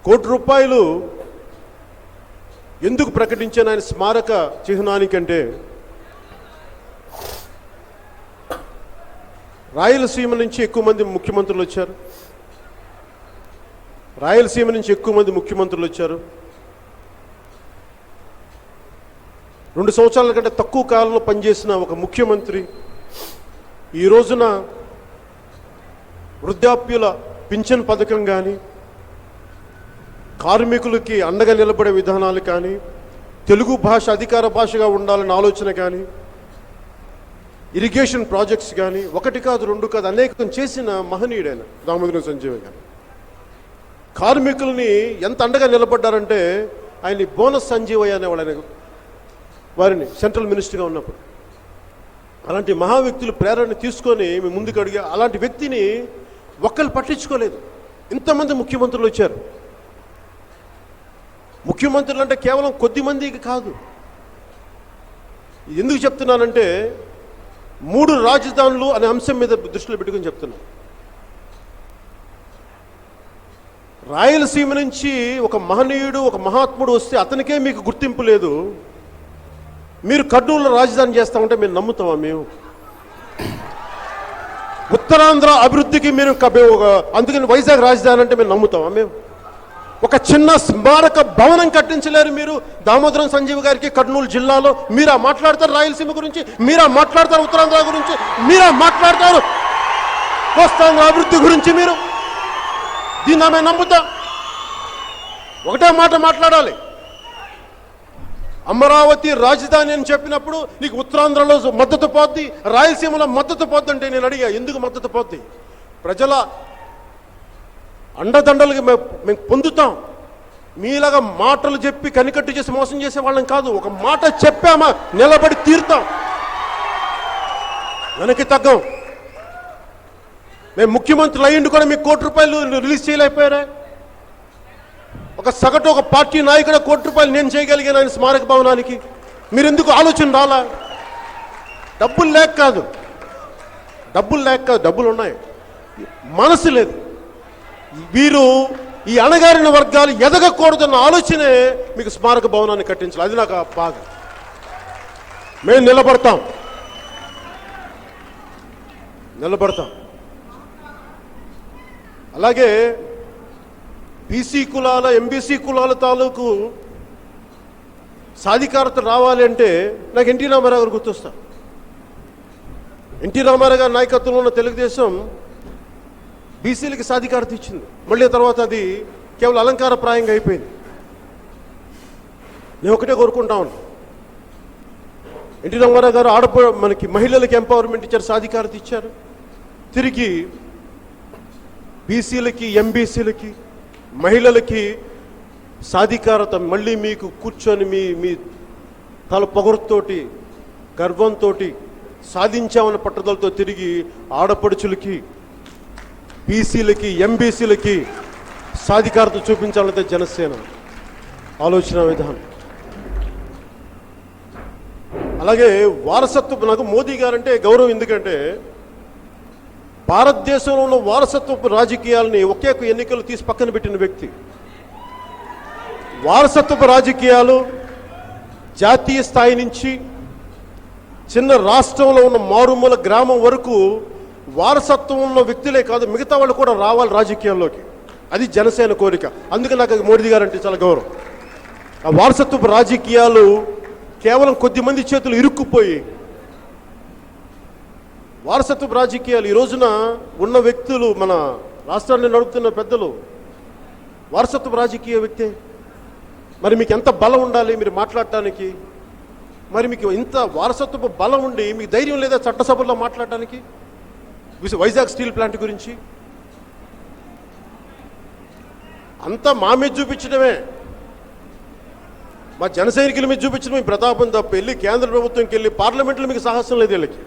₹1 ఎందుకు ప్రకటించాను ఆయన స్మారక చిహ్నానికంటే, రాయలసీమ నుంచి ఎక్కువ మంది ముఖ్యమంత్రులు వచ్చారు. 2 సంవత్సరాల కంటే తక్కువ కాలంలో పనిచేసిన ఒక ముఖ్యమంత్రి ఈ రోజున వృద్ధాప్యుల పింఛన్ పథకం కానీ, కార్మికులకి అండగా నిలబడే విధానాలు కానీ, తెలుగు భాష అధికార భాషగా ఉండాలన్న ఆలోచన కానీ, ఇరిగేషన్ ప్రాజెక్ట్స్ కానీ, 1 కాదు 2 కాదు అనేకం చేసిన మహనీయుడైన దామోదరం సంజీవ గారు. కార్మికుల్ని ఎంత అండగా నిలబడ్డారంటే ఆయన్ని బోనస్ సంజీవయ్య అనేవాడు, ఆయన వారిని సెంట్రల్ మినిస్టర్గా ఉన్నప్పుడు. అలాంటి మహా వ్యక్తులు ప్రేరణ తీసుకొని మేము ముందుకు అడిగా. అలాంటి వ్యక్తిని ఒక్కరు పట్టించుకోలేదు. ఇంతమంది ముఖ్యమంత్రులు వచ్చారు. ముఖ్యమంత్రులు అంటే కేవలం కొద్ది మందికి కాదు. ఎందుకు చెప్తున్నానంటే 3 రాజధానులు అనే అంశం మీద దృష్టిలో పెట్టుకుని చెప్తున్నాను. రాయలసీమ నుంచి ఒక మహనీయుడు, ఒక మహాత్ముడు వస్తే అతనికే మీకు గుర్తింపు లేదు. మీరు కర్నూలులో రాజధాని చేస్తామంటే మేము నమ్ముతామా? మేము ఉత్తరాంధ్ర అభివృద్ధికి మీరు అందుకని వైజాగ్ రాజధాని అంటే మేము నమ్ముతామా? మేము ఒక చిన్న స్మారక భవనం కట్టించలేరు మీరు దామోదరం సంజీవ్ గారికి కర్నూలు జిల్లాలో. మీరా మాట్లాడతారు రాయలసీమ గురించి, మీరా మాట్లాడతారు ఉత్తరాంధ్ర గురించి, మీరా మాట్లాడతారు కోస్తాంధ్ర అభివృద్ధి గురించి. మీరు దీన్ని ఆమె నమ్ముతాం. ఒకటే మాట మాట్లాడాలి, అమరావతి రాజధాని అని చెప్పినప్పుడు నీకు ఉత్తరాంధ్రలో మద్దతు పోద్ది, రాయలసీమలో మద్దతు పోద్ది అంటే నేను అడిగా, ఎందుకు మద్దతు పోద్ది? ప్రజల అండదండలకి మేము పొందుతాం. మీలాగా మాటలు చెప్పి కనికట్టు చేసి మోసం చేసే వాళ్ళం కాదు. ఒక మాట చెప్పామా నిలబడి తీరుతాం, వెనక్కి తగ్గం. మేము ముఖ్యమంత్రులు అయ్యిండు కూడా మీకు ₹1 రిలీజ్ చేయలేకపోయారా? ఒక సగటు ఒక పార్టీ నాయకుడు ₹1 నేను చేయగలిగాను ఆయన స్మారక భవనానికి. మీరు ఎందుకు ఆలోచన రాలా? డబ్బులు లేక కాదు, డబ్బులు ఉన్నాయి, మనసు లేదు. వీరు ఈ అణగారిన వర్గాలు ఎదగకూడదన్న ఆలోచనే మీకు స్మారక భవనాన్ని కట్టించాలి. అది నాకు బాధ. మేము నిలబడతాం. అలాగే బీసీ కులాల, ఎంబీసీ కులాల తాలూకు సాధికారత రావాలి అంటే నాకు ఎన్టీ రామారావు గారు గుర్తొస్తారు. ఎన్టీ రామారావు గారి నాయకత్వంలో ఉన్న తెలుగుదేశం బీసీలకి సాధికారత ఇచ్చింది. మళ్ళీ తర్వాత అది కేవలం అలంకారప్రాయంగా అయిపోయింది. నేను ఒకటే కోరుకుంటాను, ఎన్టీ రామారావు గారు మనకి మహిళలకి ఎంపవర్మెంట్ ఇచ్చారు, సాధికారత ఇచ్చారు. తిరిగి బీసీలకి, ఎంబీసీలకి, మహిళలకి సాధికారత మళ్ళీ మీకు కూర్చొని మీ తల పొగరుతోటి, గర్వంతో సాధించామన్న పట్టుదలతో తిరిగి ఆడపడుచులకి, బీసీలకి, ఎంబీసీలకి సాధికారత చూపించాలంటే జనసేన ఆలోచన విధానం. అలాగే వారసత్వపు, నాకు మోదీ గారంటే గౌరవం. ఎందుకంటే భారతదేశంలో ఉన్న వారసత్వపు రాజకీయాలని ఒకే ఎన్నికలు తీసి పక్కన పెట్టిన వ్యక్తి. వారసత్వపు రాజకీయాలు జాతీయ స్థాయి నుంచి చిన్న రాష్ట్రంలో ఉన్న మారుమూల గ్రామం వరకు వారసత్వం ఉన్న వ్యక్తులే కాదు, మిగతా వాళ్ళు కూడా రావాలి రాజకీయాల్లోకి. అది జనసేన కోరిక. అందుకే నాకు మోదీ గారు అంటే చాలా గౌరవం. ఆ వారసత్వపు రాజకీయాలు కేవలం కొద్దిమంది చేతులు ఇరుక్కుపోయి, వారసత్వపు రాజకీయాలు ఈ రోజున ఉన్న వ్యక్తులు, మన రాష్ట్రాన్ని నడుపుతున్న పెద్దలు వారసత్వపు రాజకీయ వ్యక్తే. మరి మీకు ఎంత బలం ఉండాలి మీరు మాట్లాడటానికి? మరి మీకు ఇంత వారసత్వపు బలం ఉండి మీకు ధైర్యం లేదా చట్టసభల్లో మాట్లాడటానికి? వైజాగ్ స్టీల్ ప్లాంట్ గురించి అంతా మా మీద చూపించడమే, మా జన సైనికుల మీద చూపించడం మీ ప్రతాపం తప్ప వెళ్ళి కేంద్ర ప్రభుత్వంకి వెళ్ళి పార్లమెంట్లో మీకు సాహసం లేదు వీళ్ళకి.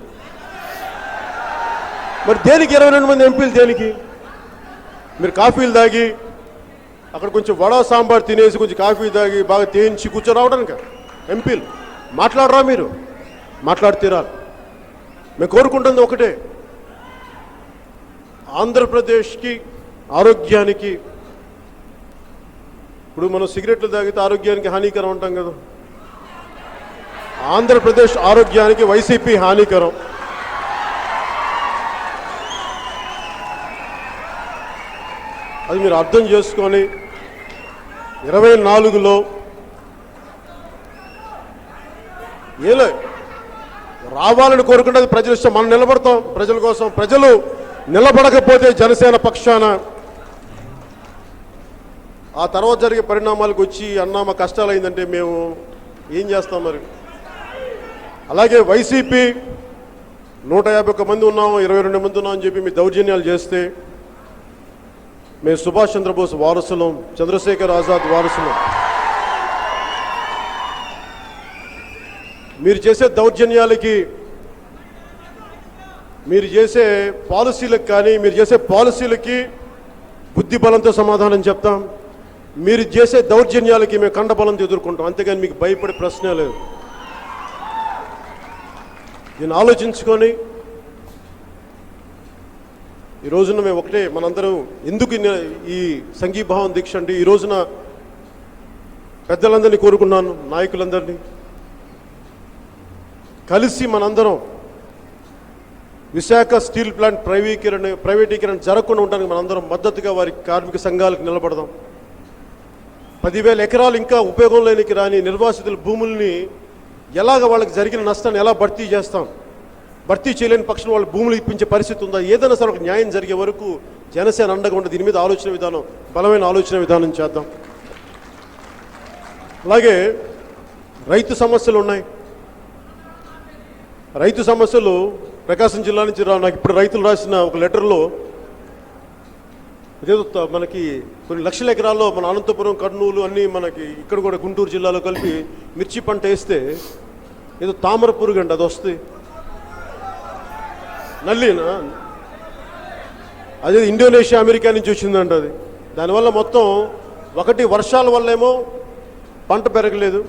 మరి దేనికి 22 మంది ఎంపీలు? దేనికి? మీరు కాఫీలు తాగి అక్కడ కొంచెం వడ సాంబార్ తినేసి కొంచెం కాఫీ తాగి బాగా తేయించి కూర్చోరావడానికి ఎంపీలు మాట్లాడరా? మీరు మాట్లాడితేరా? మేము కోరుకుంటుంది ఒకటే, ఆంధ్రప్రదేశ్కి ఆరోగ్యానికి, ఇప్పుడు మనం సిగరెట్లు తాగితే ఆరోగ్యానికి హానికరం అంటాం కదా, ఆంధ్రప్రదేశ్ ఆరోగ్యానికి వైసీపీ హానికరం. అది మీరు అర్థం చేసుకొని 24లో ఏలే రావాలని కోరుకుంటే అది ప్రజల ఇష్టం. మనం నిలబడతాం ప్రజల కోసం. ప్రజలు నిలబడకపోతే జనసేన పక్షాన ఆ తర్వాత జరిగే పరిణామాలకు వచ్చి అన్నా మా కష్టాలు అయిందంటే మేము ఏం చేస్తాం మరి? అలాగే వైసీపీ 151 మంది ఉన్నాము, 22 మంది ఉన్నామని చెప్పి మీ దౌర్జన్యాలు చేస్తే మేము సుభాష్ చంద్రబోస్ వారసులం, చంద్రశేఖర్ ఆజాద్ వారసులం. మీరు చేసే దౌర్జన్యాలకి, మీరు చేసే పాలసీలకు కానీ, మీరు చేసే పాలసీలకి బుద్ధి బలంతో సమాధానం చెప్తాం. మీరు చేసే దౌర్జన్యాలకి మేము కండబలంతో ఎదుర్కొంటాం. అంతేగాని మీకు భయపడే ప్రశ్నే లేదు. దీన్ని ఆలోచించుకొని ఈ రోజున మేము ఒకటే, మనందరం ఎందుకు ఈ సంఘీభావం దీక్ష అంటే, ఈ రోజున పెద్దలందరినీ కోరుకున్నాను, నాయకులందరినీ కలిసి మనందరం విశాఖ స్టీల్ ప్లాంట్ ప్రైవేటీకరణ జరగకుండా ఉండడానికి మనందరం మద్దతుగా వారి కార్మిక సంఘాలకు నిలబడదాం. 10,000 ఎకరాలు ఇంకా ఉపయోగంలోనికి రాని నిర్వాసితుల భూముల్ని ఎలాగ వాళ్ళకి జరిగిన నష్టాన్ని ఎలా భర్తీ చేస్తాం? భర్తీ చేయలేని పక్షం వాళ్ళ భూములు ఇప్పించే పరిస్థితి ఉందా? ఏదైనా సరే ఒక న్యాయం జరిగే వరకు జనసేన అండగా ఉంటే దీని మీద ఆలోచన విధానం, బలమైన ఆలోచన విధానం చేద్దాం. అలాగే రైతు సమస్యలు ఉన్నాయి. రైతు సమస్యలు ప్రకాశం జిల్లా నుంచి నాకు ఇప్పుడు రైతులు రాసిన ఒక లెటర్లో ఇదేదో మనకి కొన్ని లక్షల ఎకరాల్లో మన అనంతపురం, కర్నూలు అన్నీ మనకి ఇక్కడ కూడా గుంటూరు జిల్లాలో కలిపి మిర్చి పంట వేస్తే ఏదో తామర పురుగు అండి, అది వస్తుంది నల్లినా, అదే ఇండోనేషియా, అమెరికా నుంచి వచ్చిందంట అది. దానివల్ల మొత్తం ఒకటి వర్షాల వల్లేమో పంట పెరగలేదు,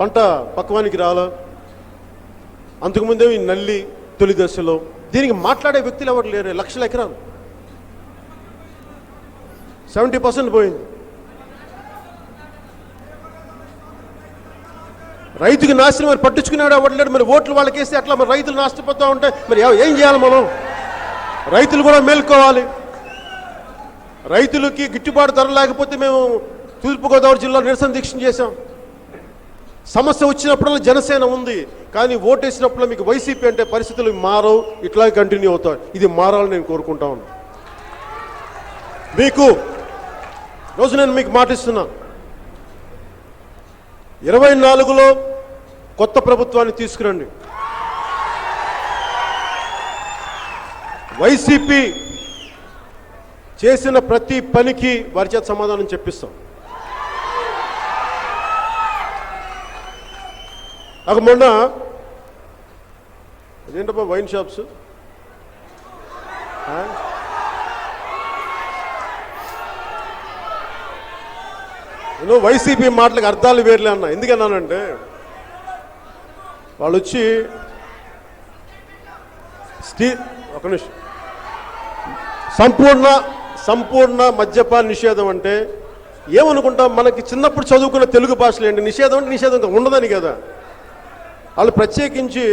పంట పక్వానికి రాలా. అంతకుముందేమో ఈ నల్లి తొలి దశలో. దీనికి మాట్లాడే వ్యక్తులు ఎవరు లేరు. లక్షల ఎకరాలు 70% పోయింది. రైతుకి నాశనం మరి పట్టించుకునేవాడు ఎవరు లేడు. మరి ఓట్లు వాళ్ళకి వేస్తే అట్లా మరి రైతులు నష్టపోతూ ఉంటే మరి ఏం చేయాలి మనం? రైతులు కూడా మేల్కోవాలి. రైతులకి గిట్టుబాటు ధర లేకపోతే మేము తూర్పుగోదావరి జిల్లాలో నిరసన దీక్ష చేశాం. సమస్య వచ్చినప్పుడల్లా జనసేన ఉంది, కానీ ఓటేసినప్పుడు మీకు వైసీపీ అంటే పరిస్థితులు మారవు, ఇట్లాగే కంటిన్యూ అవుతాయి. ఇది మారాలని నేను కోరుకుంటా ఉన్నాను. మీకు రోజు నేను మీకు మాటిస్తున్నా, 24లో కొత్త ప్రభుత్వాన్ని తీసుకురండి. వైసీపీ చేసిన ప్రతి పనికి వారి చేత సమాధానం చెప్పిస్తాం. నాకు మొన్న అదేంటబ్బా వైన్ షాప్స్ నేను వైసీపీ మాటలకు అర్థాలు వేర్లే అన్నా. ఎందుకన్నానంటే వాళ్ళు వచ్చి ఒక నిమిషం సంపూర్ణ మద్యపాన నిషేధం అంటే ఏమనుకుంటాం, మనకి చిన్నప్పుడు చదువుకున్న తెలుగు భాషలు ఏంటి, నిషేధం అంటే నిషేధం ఉండదని కదా. వాళ్ళు ప్రత్యేకించి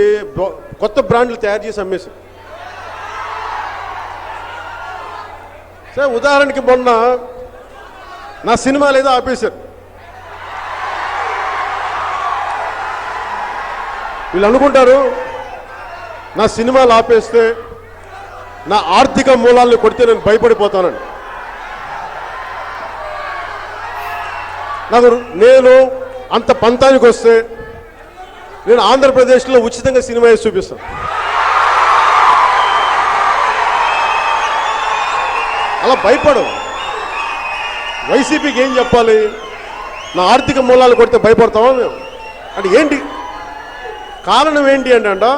కొత్త బ్రాండ్లు తయారు చేసి అమ్మేశారు. సరే ఉదాహరణకి మొన్న నా సినిమాలు ఏదో ఆపేశారు. వీళ్ళు అనుకుంటారు నా సినిమాలు ఆపేస్తే నా ఆర్థిక మూలాలను కొడితే నేను భయపడిపోతానని. నేను అంత పంతానికి వస్తే నేను ఆంధ్రప్రదేశ్లో ఉచితంగా సినిమా వేసి చూపిస్తాను. అలా భయపడవు. వైసీపీకి ఏం చెప్పాలి, నా ఆర్థిక మూలాలు కొడితే భయపడతామా మేము అంటే ఏంటి కారణం ఏంటి అంటే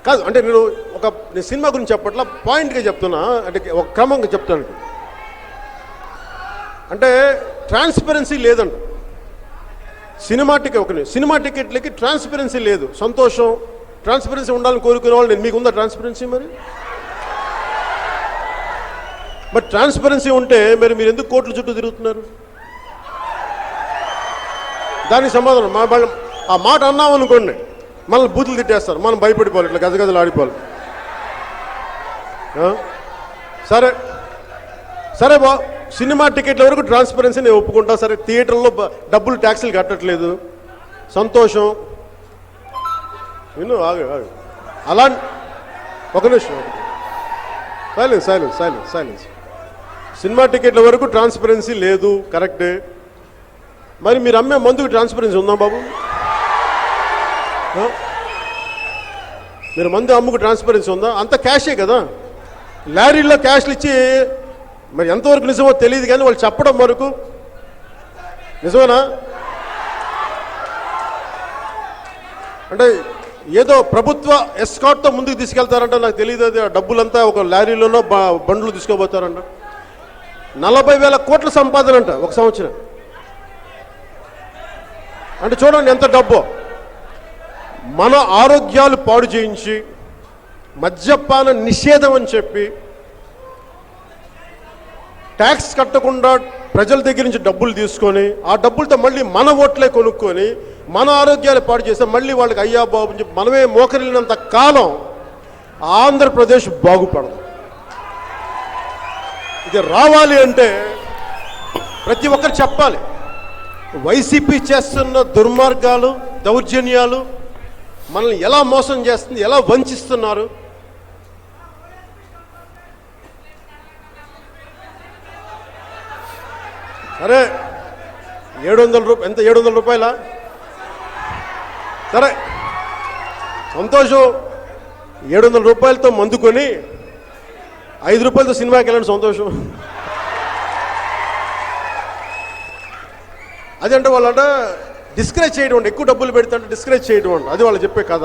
కాదు అంటే నేను సినిమా గురించి చెప్పట్లా, పాయింట్గా చెప్తున్నా, అంటే ఒక క్రమంగా చెప్తాను. అంటే ట్రాన్స్పరెన్సీ లేదంట సినిమా టికెట్లకి ట్రాన్స్పరెన్సీ లేదు. సంతోషం, ట్రాన్స్పరెన్సీ ఉండాలని కోరుకునే వాళ్ళు మీకు ఉందా ట్రాన్స్పరెన్సీ? మరి ట్రాన్స్పరెన్సీ ఉంటే మీరు ఎందుకు కోట్ల చుట్టూ తిరుగుతున్నారు? దానికి సమాధానం ఆ మాట అన్నామనుకోండి మనల్ని బూతులు తిట్టేస్తారు, మనం భయపడిపోవాలి, ఇట్లా గజగజలు ఆడిపోవాలి. సరే సినిమా టికెట్ల వరకు ట్రాన్స్పరెన్సీ నేను ఒప్పుకుంటా. సరే థియేటర్లో డబ్బులు ట్యాక్సీలు కట్టట్లేదు, సంతోషం. విను ఆగు అలా ఒక నిమిషం సైలెన్స్. సినిమా టికెట్ల వరకు ట్రాన్స్పరెన్సీ లేదు, కరెక్టే. మరి మీరు అమ్మే మందుకు ట్రాన్స్పరెన్సీ ఉందా బాబు? మీరు మందు అమ్ముకు ట్రాన్స్పరెన్సీ ఉందా? అంత క్యాషే కదా, లారీల్లో క్యాష్లు ఇచ్చి. మరి ఎంతవరకు నిజమో తెలియదు కానీ వాళ్ళు చెప్పడం వరకు నిజమేనా? అంటే ఏదో ప్రభుత్వ ఎస్కాట్తో ముందుకు తీసుకెళ్తారంట, నాకు తెలియదు. అది ఆ డబ్బులంతా ఒక లారీలోనో బండ్లు తీసుకోబోతారంట. 40,000 కోట్ల సంపాదన అంట ఒక సంవత్సరం. అంటే చూడండి ఎంత డబ్బో. మన ఆరోగ్యాలు పాడు చేయించి మద్యపాన నిషేధం అని చెప్పి ట్యాక్స్ కట్టకుండా ప్రజల దగ్గర నుంచి డబ్బులు తీసుకొని ఆ డబ్బులతో మళ్ళీ మన ఓట్లే కొనుక్కొని మన ఆరోగ్యాలు పాడు చేస్తే మళ్ళీ వాళ్ళకి అయ్యా బాబు అని చెప్పి మనమే మోకరిల్లినంత కాలం ఆంధ్రప్రదేశ్ బాగుపడదు. ఇది రావాలి అంటే ప్రతి ఒక్కరు చెప్పాలి. వైసీపీ చేస్తున్న దుర్మార్గాలు, దౌర్జన్యాలు, మనల్ని ఎలా మోసం చేస్తుంది, ఎలా వంచిస్తున్నారు. సరే 700 రూపాయలు, ఎంత 700 రూపాయలా? సరే సంతోషం, 700 రూపాయలతో మందుకొని 5 రూపాయలతో సినిమాకి వెళ్ళండి, సంతోషం. అదంటే వాళ్ళంట డిస్కరేజ్ చేయడం అండి, ఎక్కువ డబ్బులు పెడితే డిస్కరేజ్ చేయడం అండి, అది వాళ్ళు చెప్పే కథ.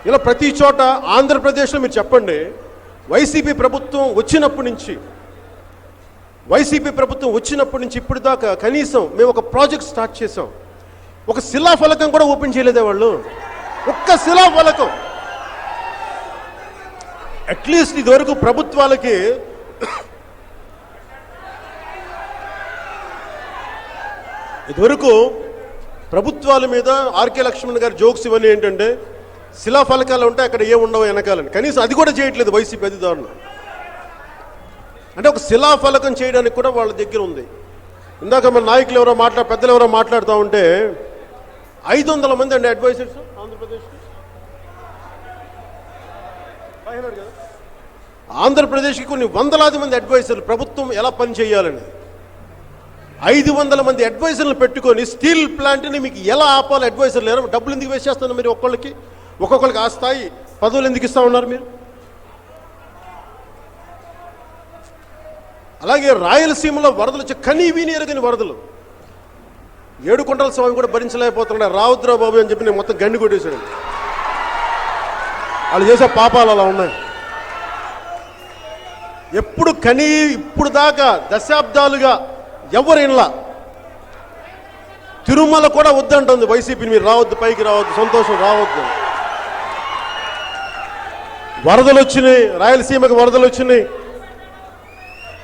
ఇలా ప్రతి చోట ఆంధ్రప్రదేశ్లో మీరు చెప్పండి, వైసీపీ ప్రభుత్వం వచ్చినప్పటి నుంచి ఇప్పుడు దాకా కనీసం మేము ఒక ప్రాజెక్ట్ స్టార్ట్ చేసాం, ఒక శిలాఫలకం కూడా ఓపెన్ చేయలేదే వాళ్ళు, ఒక్క శిలాఫలకం. అట్లీస్ట్ ఇదివరకు ప్రభుత్వాలకి ప్రభుత్వాల మీద ఆర్కే లక్ష్మణ్ గారి జోక్స్ ఇవన్నీ ఏంటంటే శిలాఫలకాలు ఉంటే అక్కడ ఏముండవు వెనకాలని, కనీసం అది కూడా చేయట్లేదు వైసీపీ అధికారులు. అంటే ఒక శిలాఫలకం చేయడానికి కూడా వాళ్ళ దగ్గర ఉంది. ఇందాక మన నాయకులు పెద్దలు ఎవరో మాట్లాడుతూ ఉంటే 500 మంది అండి అడ్వైజర్స్ ఆంధ్రప్రదేశ్, 500 కదా, ఆంధ్రప్రదేశ్కి కొన్ని వందలాది మంది అడ్వైజర్లు, ప్రభుత్వం ఎలా పని చేయాలని 500 మంది అడ్వైజర్లు పెట్టుకొని స్టీల్ ప్లాంట్ని మీకు ఎలా ఆపాలి అడ్వైజర్లు లేరు. డబ్బులు ఎందుకు వేస్ట్ చేస్తున్నారు మీరు? ఒక్కొక్కరికి ఆ స్థాయి పదవులు ఎందుకు ఇస్తా ఉన్నారు మీరు? అలాగే రాయలసీమలో వరదలు వచ్చి కనీవిని ఎరగని వరదలు, ఏడుకొండల స్వామి కూడా భరించలేకపోతున్నాడు. రావుద్రా బాబు అని చెప్పి నేను మొత్తం గండి కొట్టేశాడు. వాళ్ళు చేసే పాపాలు అలా ఉన్నాయి. ఇప్పుడు దాకా దశాబ్దాలుగా ఎవరిలా తిరుమల కూడా వద్దంటుంది వైసీపీని, మీరు రావద్దు, పైకి రావద్దు, సంతోషం రావద్దు. వరదలు వచ్చినాయి, రాయలసీమకి వరదలు వచ్చినాయి,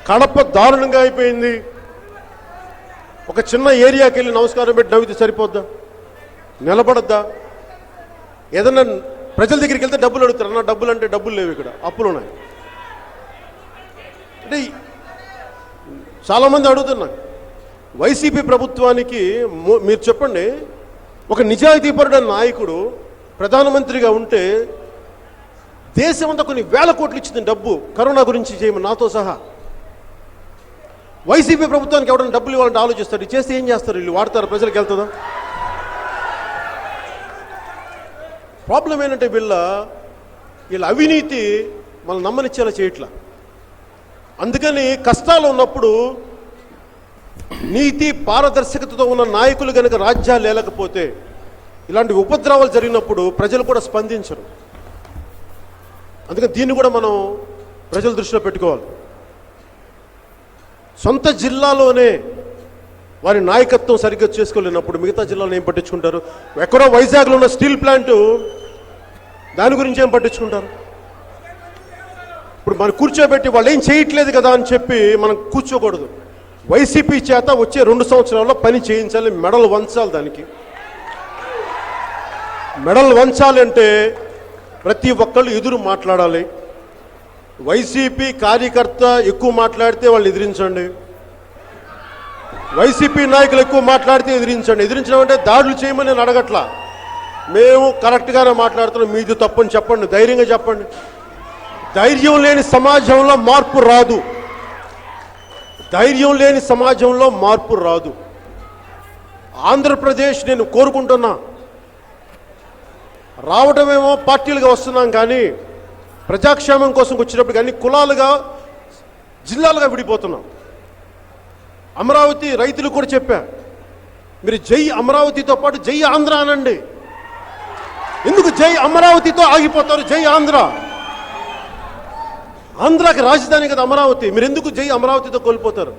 కడప దారుణంగా అయిపోయింది. ఒక చిన్న ఏరియాకి వెళ్ళి నమస్కారం పెట్టి నవ్వితే సరిపోద్దా? నిలబడద్దా? ఏదన్నా ప్రజల దగ్గరికి వెళ్తే డబ్బులు అడుగుతారు. అన్న డబ్బులు అంటే డబ్బులు లేవు, ఇక్కడ అప్పులు ఉన్నాయి. అంటే చాలామంది అడుగుతున్నారు వైసీపీ ప్రభుత్వానికి మీరు చెప్పండి, ఒక నిజాయితీపరుడైన నాయకుడు ప్రధానమంత్రిగా ఉంటే దేశమంతా కొన్ని వేల కోట్లు ఇచ్చింది డబ్బు కరోనా గురించి చేయమని నాతో సహా. వైసీపీ ప్రభుత్వానికి ఎవరైనా డబ్బులు ఇవ్వాలంటే ఆలోచిస్తారు. చేస్తే ఏం చేస్తారు? వీళ్ళు వాడతారు, ప్రజలకు వెళ్తుందా? ప్రాబ్లం ఏంటంటే వీళ్ళ అవినీతి మనం నమ్మనిచ్చేలా చేయట్లా. అందుకని కష్టాలు ఉన్నప్పుడు నీతి పారదర్శకతతో ఉన్న నాయకులు కనుక రాజ్యాలు లేకపోతే, ఇలాంటి ఉపద్రవాలు జరిగినప్పుడు ప్రజలు కూడా స్పందించరు. అందుకని దీన్ని కూడా మనం ప్రజల దృష్టిలో పెట్టుకోవాలి. సొంత జిల్లాలోనే వారి నాయకత్వం సరిగ్గా చేసుకోలేనప్పుడు మిగతా జిల్లాలో ఏం పట్టించుకుంటారు? ఎక్కడో వైజాగ్లో ఉన్న స్టీల్ ప్లాంటు దాని గురించి ఏం పట్టించుకుంటారు? ఇప్పుడు మనం కూర్చోబెట్టి వాళ్ళు ఏం చేయట్లేదు కదా అని చెప్పి మనం కూర్చోకూడదు. వైసీపీ చేత వచ్చే 2 సంవత్సరాల్లో పని చేయించాలి, మెడలు వంచాలి. దానికి మెడలు వంచాలంటే ప్రతి ఒక్కళ్ళు ఎదురు మాట్లాడాలి. వైసీపీ కార్యకర్త ఎక్కువ మాట్లాడితే వాళ్ళు ఎదిరించండి, వైసీపీ నాయకులు ఎక్కువ మాట్లాడితే ఎదిరించండి. ఎదిరించడం అంటే దాడులు చేయమని నేను అడగట్లా. మేము కరెక్ట్గానే మాట్లాడుతున్నాం, మీది తప్పని చెప్పండి, ధైర్యంగా చెప్పండి. ధైర్యం లేని సమాజంలో మార్పు రాదు. ధైర్యం లేని సమాజంలో మార్పు రాదు. ఆంధ్రప్రదేశ్ నేను కోరుకుంటున్నా, రావడమేమో పార్టీలుగా వస్తున్నాం కానీ ప్రజాక్షేమం కోసం వచ్చినప్పుడు కానీ కులాలుగా జిల్లాలుగా విడిపోతున్నాం. అమరావతి రైతులు కూడా చెప్పా, మీరు జై అమరావతితో పాటు జై ఆంధ్ర అనండి. ఎందుకు జై అమరావతితో ఆగిపోతారు? జై ఆంధ్ర, ఆంధ్రాకి రాజధాని కదా అమరావతి. మీరు ఎందుకు జై అమరావతితో కోల్పోతారు?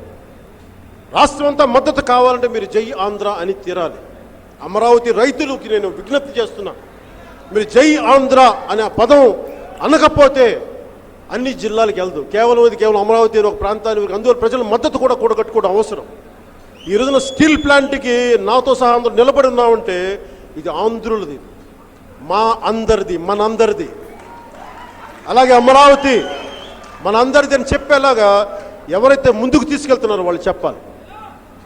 రాష్ట్రం అంతా మద్దతు కావాలంటే మీరు జై ఆంధ్ర అని తీరాలి. అమరావతి రైతులకి నేను విజ్ఞప్తి చేస్తున్నా, మీరు జై ఆంధ్ర అనే పదం అనకపోతే అన్ని జిల్లాలకు వెళ్దు. కేవలం అమరావతి ఒక ప్రాంతానికి, అందువల్ల ప్రజల మద్దతు కూడా కూడగట్టుకోవడం అవసరం. ఈ రోజున స్టీల్ ప్లాంట్కి నాతో సహా అందరూ నిలబడి ఉన్నామంటే ఇది ఆంధ్రులది, మా అందరిది, మనందరిది. అలాగే అమరావతి మనందరిది అని చెప్పేలాగా ఎవరైతే ముందుకు తీసుకెళ్తున్నారో వాళ్ళు చెప్పాలి.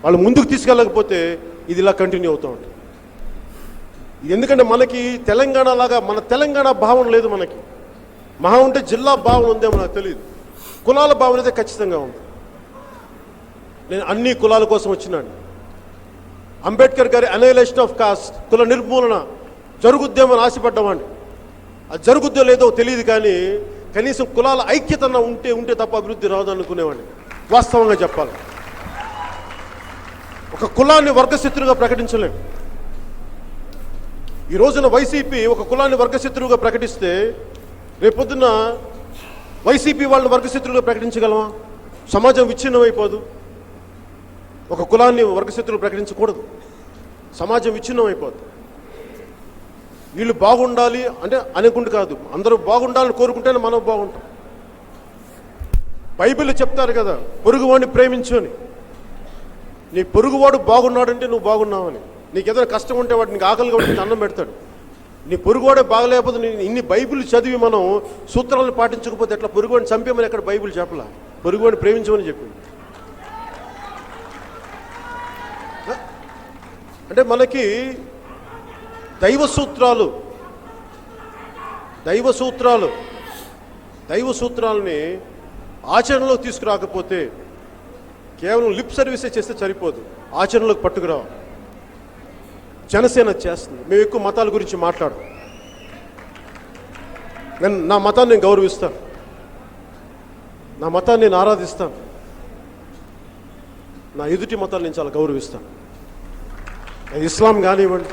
వాళ్ళు ముందుకు తీసుకెళ్ళకపోతే ఇది ఇలా కంటిన్యూ అవుతూ ఉంటుంది. ఎందుకంటే మనకి తెలంగాణ లాగా మన తెలంగాణ భావన లేదు. మనకి మహా ఉంటే జిల్లా భావన ఉందేమో నాకు తెలియదు. కులాల భావన అయితే ఖచ్చితంగా ఉంది. నేను అన్ని కులాల కోసం వచ్చినాను. అంబేద్కర్ గారి అనైలేషన్ ఆఫ్ కాస్ట్, కుల నిర్మూలన జరుగుద్దేమని ఆశపడ్డామండి. అది జరుగుద్దో లేదో తెలియదు కానీ కనీసం కులాల ఐక్యతన ఉంటే తప్ప అభివృద్ధి రాదు అనుకునేవాడిని. వాస్తవంగా చెప్పాలి, ఒక కులాన్ని వర్గశత్రువుగా ప్రకటించలేం. ఈ రోజున వైసీపీ ఒక కులాన్ని వర్గశత్రువుగా ప్రకటిస్తే రేపొద్దున వైసీపీ వాళ్ళని వర్గశత్రువుగా ప్రకటించగలమా? సమాజం విచ్ఛిన్నమైపోదు. ఒక కులాన్ని వర్గశత్రువులు ప్రకటించకూడదు, సమాజం విచ్ఛిన్నమైపోదు. వీళ్ళు బాగుండాలి అంటే అనుకుంటు కాదు, అందరూ బాగుండాలని కోరుకుంటేనే మనం బాగుంటాం. బైబిల్ చెప్తారు కదా, పొరుగువాడిని ప్రేమించు అని. నీ పొరుగువాడు బాగున్నాడంటే నువ్వు బాగున్నావని. నీకు ఏదైనా కష్టం ఉంటే వాడు నీకు ఆకలిగా ఉంటే అన్నం పెడతాడు. నీ పొరుగువాడే బాగలేకపోతే ఇన్ని బైబిల్ చదివి మనం సూత్రాలను పాటించకపోతే ఎట్లా? పొరుగువాడిని చంపేమని ఎక్కడ బైబిల్ చెప్పలా, పొరుగువాడిని ప్రేమించమని చెప్పింది. అంటే మనకి దైవ సూత్రాలు దైవ సూత్రాలని ఆచరణలో తీసుకురాకపోతే కేవలం లిప్ సర్వీసే చేస్తే సరిపోదు, ఆచరణలోకి పట్టుకురావాలి. జనసేన చేస్తుంది. మేము ఎక్కువ మతాల గురించి మాట్లాడం. నా మతాన్ని నేను గౌరవిస్తాను, నా మతాన్ని నేను ఆరాధిస్తాను, నా ఎదుటి మతాన్ని నేను చాలా గౌరవిస్తాను. ఇస్లాం కానివ్వండి,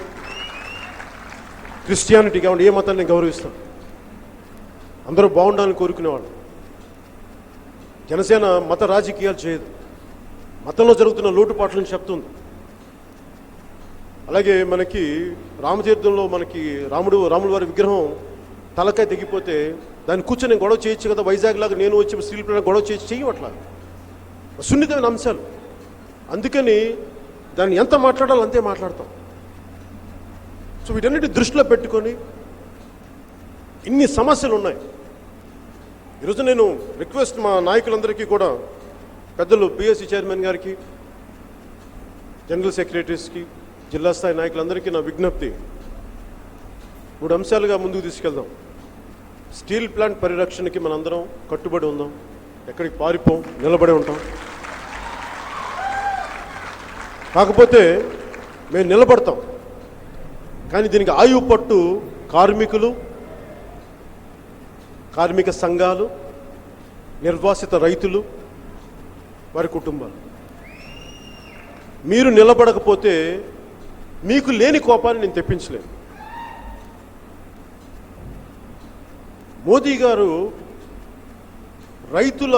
క్రిస్టియానిటీ కానివ్వండి, ఏ మతాన్ని నేను గౌరవిస్తాను. అందరూ బాగుండాలని కోరుకునేవాళ్ళు. జనసేన మత రాజకీయాలు చేయదు, మతంలో జరుగుతున్న లోటుపాట్లను చెప్తుంది. అలాగే మనకి రామతీర్థంలో మనకి రాముల వారి విగ్రహం తలకాయ తెగిపోతే దాన్ని కూర్చొని గొడవ చేయొచ్చు కదా, వైజాగ్ లాగా నేను వచ్చి స్టీల్ ప్లాంట్ గొడవ చేయవట్లా. సున్నితమైన అంశాలు. అందుకని దాన్ని ఎంత మాట్లాడాలో అంతే మాట్లాడతాం. సో వీటన్నిటి దృష్టిలో పెట్టుకొని ఇన్ని సమస్యలు ఉన్నాయి. ఈరోజు నేను రిక్వెస్ట్ మా నాయకులందరికీ కూడా, పెద్దలు పిఎస్సి చైర్మన్ గారికి, జనరల్ సెక్రటరీస్కి, జిల్లా స్థాయి నాయకులందరికీ నా విజ్ఞప్తి, 3 అంశాలుగా ముందుకు తీసుకెళ్దాం. స్టీల్ ప్లాంట్ పరిరక్షణకి మనందరం కట్టుబడి ఉందాం, ఎక్కడికి పారిపోం, నిలబడి ఉంటాం. కాకపోతే మేము నిలబడతాం, కానీ దీనికి ఆయువు పట్టు కార్మికులు, కార్మిక సంఘాలు, నిర్వాసిత రైతులు, వారి కుటుంబాలు. మీరు నిలబడకపోతే మీకు లేని కోపాన్ని నేను తెప్పించలేను. మోదీ గారు రైతుల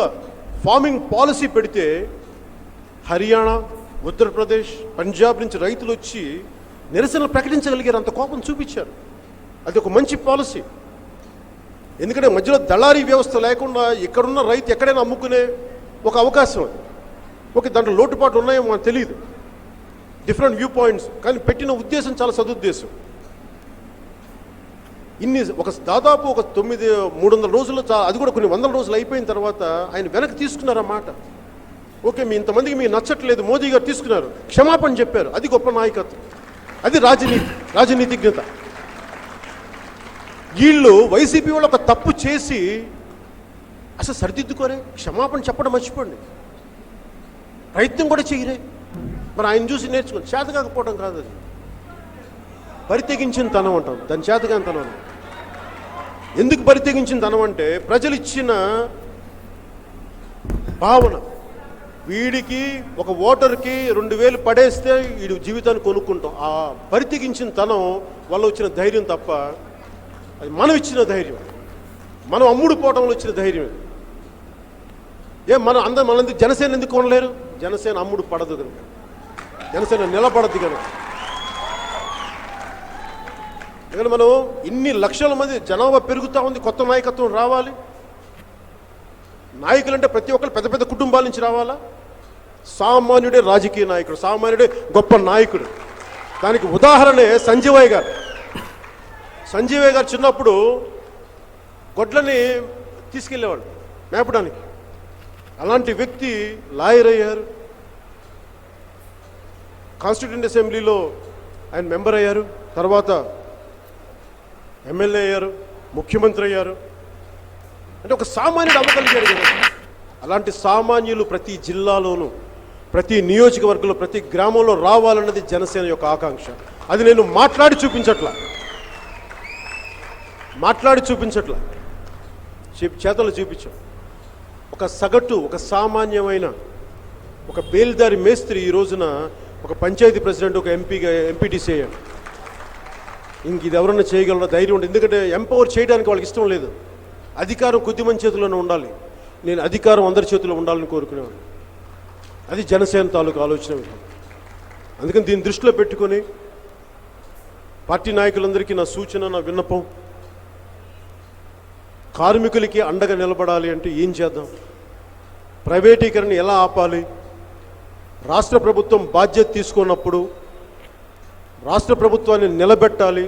ఫార్మింగ్ పాలసీ పెడితే హర్యానా, ఉత్తరప్రదేశ్, పంజాబ్ నుంచి రైతులు వచ్చి నిరసనలు ప్రకటించగలిగారు, అంత కోపం చూపించారు. అది ఒక మంచి పాలసీ. ఎందుకంటే మధ్యలో దళారీ వ్యవస్థ లేకుండా ఇక్కడున్న రైతు ఎక్కడైనా అమ్ముకునే ఒక అవకాశం అది. ఓకే, దాంట్లో లోటుపాట్లు ఉన్నాయో మనకు తెలియదు, డిఫరెంట్ వ్యూ పాయింట్స్, కానీ పెట్టిన ఉద్దేశం చాలా సదుద్దేశం. దాదాపు ఒక 300 రోజులు, అది కూడా కొన్ని వందల రోజులు అయిపోయిన తర్వాత ఆయన వెనక్కి తీసుకున్నారన్నమాట. ఓకే, మీ ఇంతమందికి మీకు నచ్చట్లేదు, మోదీ గారు తీసుకున్నారు, క్షమాపణ చెప్పారు. అది గొప్ప నాయకత్వం, అది రాజనీతిజ్ఞత. వీళ్ళు వైసీపీ వాళ్ళు ఒక తప్పు చేసి అసలు సరిదిద్దుకోరే, క్షమాపణ చెప్పడం మర్చిపోండి, ప్రయత్నం కూడా చేయరే. మరి ఆయన చూసి నేర్చుకోండి. చేత కాకపోవడం కాదు, అది బరితెగించిన తనం అంటాం, దాని చేతగాని తనం. ఎందుకు బరితెగించిన తనం అంటే ప్రజలు ఇచ్చిన భావన. వీడికి ఒక ఓటర్కి 2000 పడేస్తే వీడి జీవితాన్ని కొనుక్కుంటాం. ఆ బరితెగించిన తనం వల్ల వచ్చిన ధైర్యం తప్ప, అది మనం ఇచ్చిన ధైర్యం, మనం అమ్ముడు పోవడంలో వచ్చిన ధైర్యం. మనందరూ జనసేన ఎందుకు కొనలేరు? జనసేన అమ్ముడు పడదు కనుక, జనసేన నిలబడద్దు కనుక. ఎందుకంటే మనం ఇన్ని లక్షల మంది జనాభా పెరుగుతూ ఉంది, కొత్త నాయకత్వం రావాలి. నాయకులు అంటే ప్రతి ఒక్కరు పెద్ద పెద్ద కుటుంబాల నుంచి రావాలా? సామాన్యుడే రాజకీయ నాయకుడు, సామాన్యుడే గొప్ప నాయకుడు. దానికి ఉదాహరణే సంజీవయ్య గారు. సంజీవయ్య గారు చిన్నప్పుడు గొడ్లని తీసుకెళ్ళేవాడు మేపడానికి. అలాంటి వ్యక్తి లాయర్ అయ్యారు, కాన్స్టిట్యూంట్ అసెంబ్లీలో ఆయన మెంబర్ అయ్యారు, తర్వాత ఎమ్మెల్యే అయ్యారు, ముఖ్యమంత్రి అయ్యారు. అంటే ఒక సామాన్యుడు అవ్వగలిగారు కదా. అలాంటి సామాన్యులు ప్రతి జిల్లాలోనూ, ప్రతి నియోజకవర్గంలో, ప్రతి గ్రామంలో రావాలన్నది జనసేన యొక్క ఆకాంక్ష. అది నేను మాట్లాడి చూపించట్లా, చేతలు చూపించాం. ఒక సగటు, ఒక సామాన్యమైన, ఒక బేల్దారి మేస్త్రి ఈ రోజున ఒక పంచాయతీ ప్రెసిడెంట్, ఒక ఎంపీటీసీ అయ్యాడు. ఇంక ఇది ఎవరన్నా చేయగలరా? ధైర్యం ఉంటుంది. ఎందుకంటే ఎంపవర్ చేయడానికి వాళ్ళకి ఇష్టం లేదు. అధికారం కొద్దిమంది చేతుల్లోనే ఉండాలి. నేను అధికారం అందరి చేతుల్లో ఉండాలని కోరుకునేవాడు. అది జనసేన తాలూకు ఆలోచన విధానం. అందుకని దీన్ని దృష్టిలో పెట్టుకొని పార్టీ నాయకులందరికీ నా సూచన, నా విన్నపం, కార్మికులకి అండగా నిలబడాలి అంటే ఏం చేద్దాం? ప్రైవేటీకరణ ఎలా ఆపాలి? రాష్ట్ర ప్రభుత్వం బాధ్యత తీసుకున్నప్పుడు రాష్ట్ర ప్రభుత్వాన్ని నిలబెట్టాలి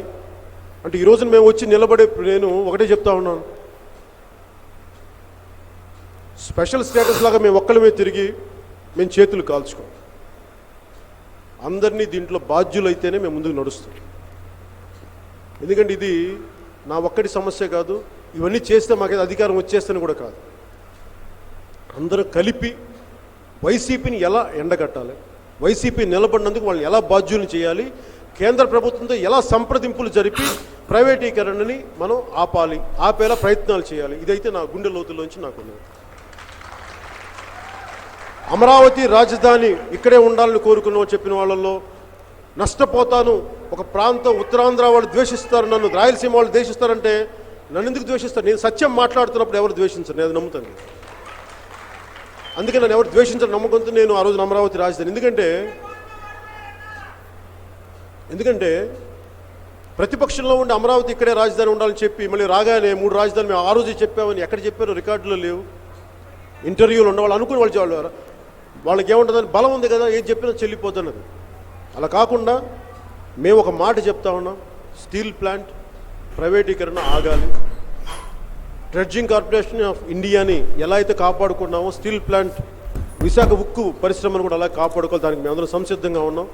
అంటే ఈ రోజున మేము వచ్చి నిలబడే, నేను ఒకటే చెప్తా ఉన్నాను, స్పెషల్ స్టేటస్ లాగా మేము ఒక్కళ్ళమే తిరిగి మేము చేతులు కాల్చుకోం. అందరినీ దీంట్లో బాధ్యులైతేనే మేము ముందుకు నడుస్తాం. ఎందుకంటే ఇది నా ఒక్కడి సమస్య కాదు, ఇవన్నీ చేస్తే మాకేదో అధికారం వచ్చేస్తని కూడా కాదు. అందరూ కలిపి వైసీపీని ఎలా ఎండగట్టాలి, వైసీపీ నిలబడినందుకు వాళ్ళని ఎలా బాధ్యులను చేయాలి, కేంద్ర ప్రభుత్వంతో ఎలా సంప్రదింపులు జరిపి ప్రైవేటీకరణని మనం ఆపేలా ప్రయత్నాలు చేయాలి. ఇదైతే నా గుండె లోతుల్లోంచి నాకున్నది. అమరావతి రాజధాని ఇక్కడే ఉండాలని కోరుకున్నాం చెప్పిన వాళ్ళల్లో నష్టపోతాను, ఒక ప్రాంతం ఉత్తరాంధ్ర వాళ్ళు ద్వేషిస్తారు, నన్ను రాయలసీమ వాళ్ళు ద్వేషిస్తారంటే నన్ను ఎందుకు ద్వేషిస్తారు? నేను సత్యం మాట్లాడుతున్నప్పుడు ఎవరు ద్వేషించరు, నేను అది నమ్ముతాను. అందుకే నన్ను ఎవరు ద్వేషించరు నమ్మకంతో నేను ఆ రోజున అమరావతి రాజధాని. ఎందుకంటే ప్రతిపక్షంలో ఉండి అమరావతి ఇక్కడే రాజధాని ఉండాలని చెప్పి మళ్ళీ రాగానే 3 రాజధాని మేము ఆ రోజే చెప్పామని ఎక్కడ చెప్పారో రికార్డులో లేవు. ఇంటర్వ్యూలు ఉండేవాళ్ళు అనుకుని వాళ్ళు వాళ్ళకి ఏముంటుందని బలం ఉంది కదా, ఏది చెప్పినా చెల్లిపోతున్నది. అలా కాకుండా మేము ఒక మాట చెప్తా ఉన్నాం, స్టీల్ ప్లాంట్ ప్రైవేటీకరణ ఆగాలి. డ్రెడ్జింగ్ కార్పొరేషన్ ఆఫ్ ఇండియాని ఎలా అయితే కాపాడుకున్నామో స్టీల్ ప్లాంట్ విశాఖ ఉక్కు పరిశ్రమను కూడా అలా కాపాడుకోవాలి. దానికి మేము అందరం సంసిద్ధంగా ఉన్నాం.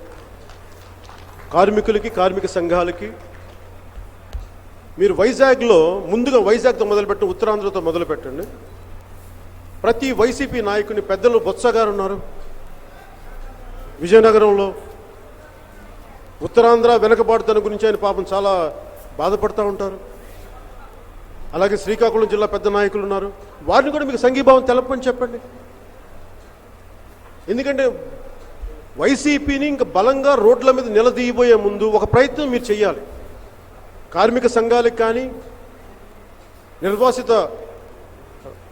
కార్మికులకి, కార్మిక సంఘాలకి మీరు వైజాగ్లో ముందుగా వైజాగ్తో మొదలుపెట్టిన ఉత్తరాంధ్రతో మొదలుపెట్టండి. ప్రతి వైసీపీ నాయకుని పెద్దలు బొత్స గారు ఉన్నారు విజయనగరంలో. ఉత్తరాంధ్ర వెనకబాటుతనం గురించి ఆయన పాపం చాలా బాధపడుతూ ఉంటారు. అలాగే శ్రీకాకుళం జిల్లా పెద్ద నాయకులు ఉన్నారు, వారిని కూడా మీకు సంఘీభావం తెలపని చెప్పండి. ఎందుకంటే వైసీపీని ఇంకా బలంగా రోడ్ల మీద నిలదీయబోయే ముందు ఒక ప్రయత్నం మీరు చేయాలి. కార్మిక సంఘాలకు కానీ, నిర్వాసిత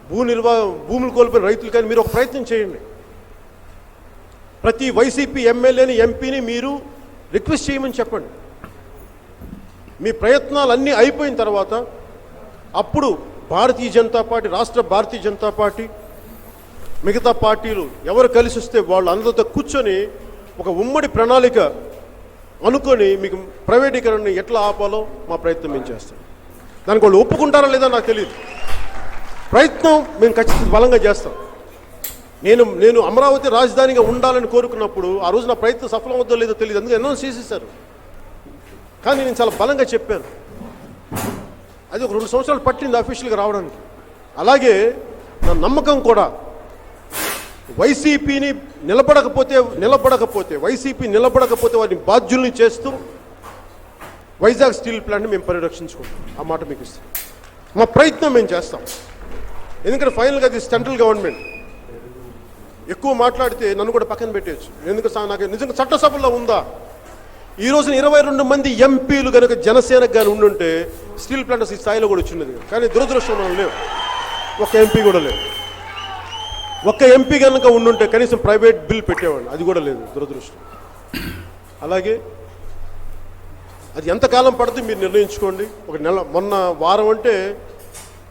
భూములు కోల్పోయిన రైతులు కానీ మీరు ఒక ప్రయత్నం చేయండి. ప్రతి వైసీపీ ఎమ్మెల్యేని, ఎంపీని మీరు రిక్వెస్ట్ చేయమని చెప్పండి. మీ ప్రయత్నాలు అన్నీ అయిపోయిన తర్వాత అప్పుడు భారతీయ జనతా పార్టీ, రాష్ట్ర భారతీయ జనతా పార్టీ, మిగతా పార్టీలు ఎవరు కలిసి వస్తే వాళ్ళు అందరితో కూర్చొని ఒక ఉమ్మడి ప్రణాళిక అనుకొని మీకు ప్రైవేటీకరణని ఎట్లా ఆపాలో మా ప్రయత్నం మేము చేస్తాం. దానికి వాళ్ళు ఒప్పుకుంటారా లేదా నాకు తెలియదు. ప్రయత్నం మేము ఖచ్చితంగా బలంగా చేస్తాం. నేను అమరావతి రాజధానిగా ఉండాలని కోరుకున్నప్పుడు ఆ రోజు నా ప్రయత్నం సఫలం అవుతుందో లేదో తెలియదు, అందుకే అనౌన్స్ చేసేసారు. కానీ నేను చాలా బలంగా చెప్పాను. అది ఒక 2 సంవత్సరాలు పట్టింది అఫీషియల్గా రావడానికి. అలాగే నా నమ్మకం కూడా వైసీపీ నిలబడకపోతే వారిని బాధ్యుల్ని చేస్తూ వైజాగ్ స్టీల్ ప్లాంట్ని మేము పరిరక్షించుకుంటాం. ఆ మాట మీకు ఇస్తాం. మా ప్రయత్నం మేము చేస్తాం. ఎందుకంటే ఫైనల్గా అది సెంట్రల్ గవర్నమెంట్. ఎక్కువ మాట్లాడితే నన్ను కూడా పక్కన పెట్టేయచ్చు. ఎందుకంటే నాకు నిజంగా చట్టసభల్లో ఉందా ఈ రోజున 22 మంది ఎంపీలు కనుక జనసేనకు కానీ ఉండుంటే స్టీల్ ప్లాంట్ ఈ స్థాయిలో కూడా వచ్చినది. కానీ దురదృష్టం మనం లేవు, ఒక ఎంపీ కూడా లేదు. ఒక్క ఎంపీ కనుక ఉండుంటే కనీసం ప్రైవేట్ బిల్ పెట్టేవాడిని, అది కూడా లేదు, దురదృష్టం. అలాగే అది ఎంతకాలం పడుతుంది మీరు నిర్ణయించుకోండి. ఒక నెల, మొన్న వారం అంటే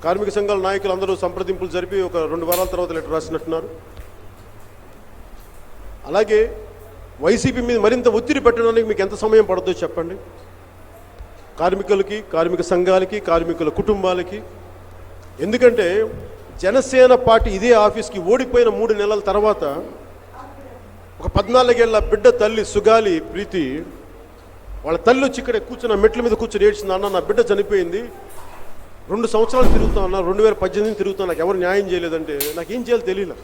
కార్మిక సంఘాల నాయకులు అందరూ సంప్రదింపులు జరిపి ఒక 2 వారాల తర్వాత లెటర్ రాసినట్టున్నారు. అలాగే వైసీపీ మీద మరింత ఒత్తిడి పెట్టడానికి మీకు ఎంత సమయం పడుతుందో చెప్పండి. కార్మికులకి, కార్మిక సంఘాలకి, కార్మికుల కుటుంబాలకి. ఎందుకంటే జనసేన పార్టీ ఇదే ఆఫీస్కి ఓడిపోయిన 3 నెలల తర్వాత ఒక 14 ఏళ్ల బిడ్డ తల్లి సుగాలి ప్రీతి వాళ్ళ తల్లి వచ్చి ఇక్కడ కూర్చున్న మెట్ల మీద కూర్చొని ఏడ్చింది. అన్న నా బిడ్డ చనిపోయింది, 2 సంవత్సరాలు తిరుగుతా ఉన్నా, 2018 తిరుగుతున్నా, నాకు ఎవరు న్యాయం చేయలేదంటే నాకేం చేయాలో తెలియలే.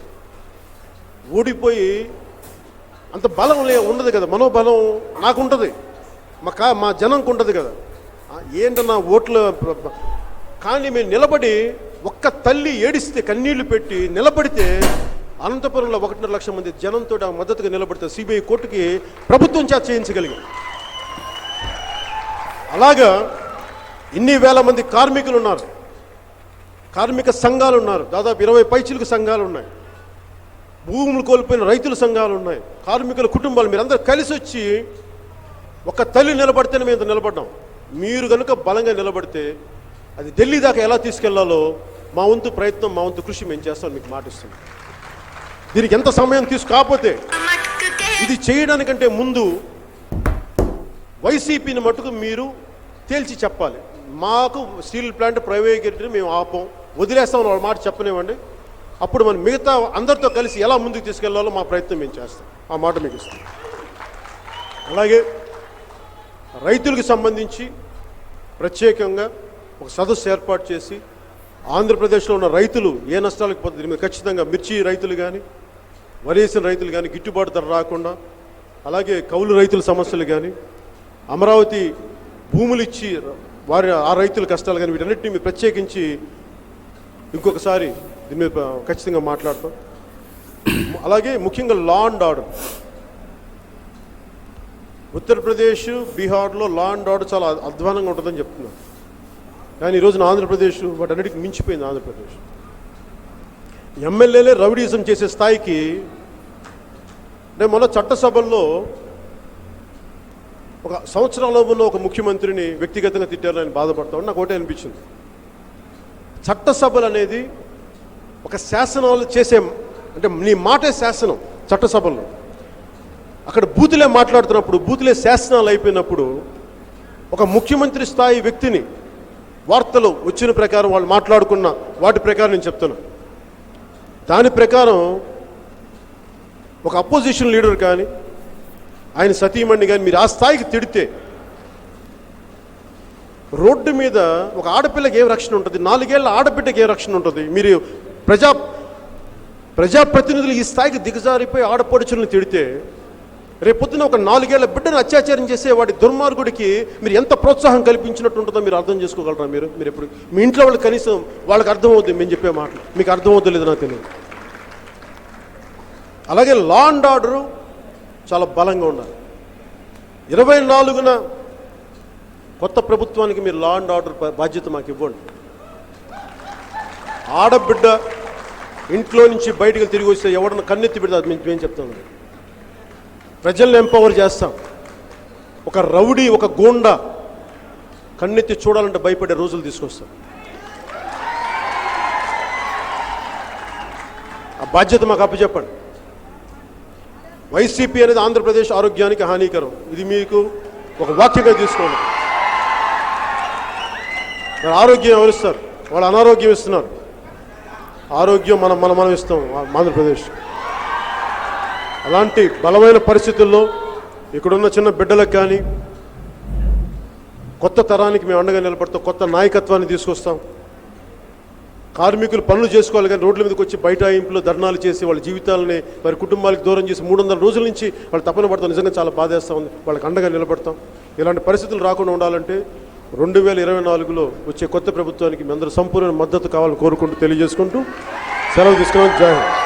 ఓడిపోయి అంత బలం ఉండదు కదా, మనోబలం నాకుంటుంది, మా జనంకు ఉంటుంది కదా. ఏంటన్నా ఓట్ల కానీ మేము నిలబడి ఒక్క తల్లి ఏడిస్తే కన్నీళ్లు పెట్టి నిలబడితే అనంతపురంలో 1.5 లక్షల మంది జనంతో మద్దతుగా నిలబడితే సిబిఐ కోర్టుకి ప్రభుత్వం చేత చేయించగలిగాం. అలాగా ఇన్ని వేల మంది కార్మికులు ఉన్నారు, కార్మిక సంఘాలు ఉన్నారు, దాదాపు 20 పైచిలకు సంఘాలు ఉన్నాయి, భూములు కోల్పోయిన రైతుల సంఘాలు ఉన్నాయి, కార్మికుల కుటుంబాలు. మీరందరూ కలిసి వచ్చి ఒక తల్లి నిలబడితేనే మేము నిలబడ్డాం. మీరు కనుక బలంగా నిలబడితే అది ఢిల్లీ దాకా ఎలా తీసుకెళ్లాలో మా వంతు ప్రయత్నం, మా వంతు కృషి మేము చేస్తాం, మీకు మాటిస్తున్నాం. దీనికి ఎంత సమయం కాకపోతే ఇది చేయడానికంటే ముందు వైసీపీని మటుకు మీరు తేల్చి చెప్పాలి. మాకు స్టీల్ ప్లాంట్ ప్రైవేటీకరణ మేము ఆపం, వదిలేస్తామని వాళ్ళ మాట చెప్పనివ్వండి. అప్పుడు మనం మిగతా అందరితో కలిసి ఎలా ముందుకు తీసుకెళ్లాలో మా ప్రయత్నం మేము చేస్తాం, ఆ మాట మీకు ఇస్తాం. అలాగే రైతులకు సంబంధించి ప్రత్యేకంగా ఒక సదస్సు ఏర్పాటు చేసి ఆంధ్రప్రదేశ్లో ఉన్న రైతులు ఏ నష్టాలకు పోతుంది దీని మీద ఖచ్చితంగా మిర్చి రైతులు కానీ వరేసిన రైతులు కానీ గిట్టుబాటు ధర రాకుండా, అలాగే కౌలు రైతుల సమస్యలు కానీ, అమరావతి భూములు ఇచ్చి ఆ రైతుల కష్టాలు కానీ వీటన్నిటిని మీరు ప్రత్యేకించి ఇంకొకసారి దీని మీద ఖచ్చితంగా మాట్లాడతాం. అలాగే ముఖ్యంగా లా అండ్ ఆర్డర్. ఉత్తరప్రదేశ్, బీహార్లో లా అండ్ ఆర్డర్ చాలా అధ్వానంగా ఉంటుందని చెప్తున్నారు. కానీ ఈరోజున ఆంధ్రప్రదేశ్ వాటన్నిటికి మించిపోయింది. ఆంధ్రప్రదేశ్ ఎమ్మెల్యేలే రౌడీజం చేసే స్థాయికి. నేను మొన్న చట్టసభల్లో ఒక సంవత్సరంలో ఉన్న ఒక ముఖ్యమంత్రిని వ్యక్తిగతంగా తిట్టారని ఆయన బాధపడతామని నాకు ఒకటే అనిపించింది. చట్టసభలు అనేది ఒక శాసనాలు చేసే, అంటే నీ మాటే శాసనం. చట్టసభల్లో అక్కడ బూతులే మాట్లాడుతున్నప్పుడు, బూతులే శాసనాలు అయిపోయినప్పుడు ఒక ముఖ్యమంత్రి స్థాయి వ్యక్తిని వార్తలు వచ్చిన ప్రకారం వాళ్ళు మాట్లాడుకున్న వాటి ప్రకారం నేను చెప్తున్నా. దాని ప్రకారం ఒక అపోజిషన్ లీడర్ కానీ ఆయన సతీమణి కానీ మీరు ఆ స్థాయికి తిడితే రోడ్డు మీద ఒక ఆడపిల్లకి ఏం రక్షణ ఉంటుంది? 4 ఏళ్ల ఆడబిడ్డకి ఏం రక్షణ ఉంటుంది? మీరు ప్రజాప్రతినిధులు ఈ స్థాయికి దిగజారిపోయి ఆడపడుచులను తిడితే రేపొద్దున ఒక 4 ఏళ్ల బిడ్డను అత్యాచారం చేసే వాడి దుర్మార్గుడికి మీరు ఎంత ప్రోత్సాహం కల్పించినట్టు ఉంటుందో మీరు అర్థం చేసుకోగలరా? మీరు ఎప్పుడు మీ ఇంట్లో వాళ్ళు కనీసం వాళ్ళకి అర్థమవుతుంది మేము చెప్పే మాటలు, మీకు అర్థమవుతుందో లేదో నాకు తెలియదు. అలాగే లా అండ్ ఆర్డరు చాలా బలంగా ఉండాలి. 24న కొత్త ప్రభుత్వానికి మీరు లా అండ్ ఆర్డర్ బాధ్యత మాకు ఇవ్వండి. ఆడబిడ్డ ఇంట్లో నుంచి బయటకు తిరిగి వస్తే ఎవడన్నా కన్నెత్తి పెడతారు మేము చెప్తాం. ప్రజల్ని ఎంపవర్ చేస్తాం. ఒక రౌడీ, ఒక గూండా కన్నెత్తి చూడాలంటే భయపడే రోజులు తీసుకొస్తాం. ఆ బాధ్యత మాకు అప్పచెప్పండి. వైసీపీ అనేది ఆంధ్రప్రదేశ్ ఆరోగ్యానికి హానికరం. ఇది మీకు ఒక వాక్యంగా తీసుకోండి. ఆరోగ్యం ఎవరిస్తారు? వాళ్ళు అనారోగ్యం ఇస్తున్నారు. ఆరోగ్యం మనం ఇస్తాం ఆంధ్రప్రదేశ్. అలాంటి బలమైన పరిస్థితుల్లో ఇక్కడున్న చిన్న బిడ్డలకు కానీ కొత్త తరానికి మేము అండగా నిలబడతాం. కొత్త నాయకత్వాన్ని తీసుకొస్తాం. కార్మికులు పనులు చేసుకోవాలి కానీ రోడ్ల మీదకి వచ్చి బైఠాయింపులు, ధర్నాలు చేసి వాళ్ళ జీవితాలని వారి కుటుంబాలకు దూరం చేసి 300 రోజుల నుంచి వాళ్ళు తపన పడతాం. నిజంగా చాలా బాధేస్తూ ఉంది. వాళ్ళకి అండగా నిలబడతాం. ఇలాంటి పరిస్థితులు రాకుండా ఉండాలంటే 2024లో వచ్చే కొత్త ప్రభుత్వానికి మీ అందరూ సంపూర్ణ మద్దతు కావాలని కోరుకుంటూ తెలియజేసుకుంటూ సెలవు తీసుకున్నాం. జై హింద్.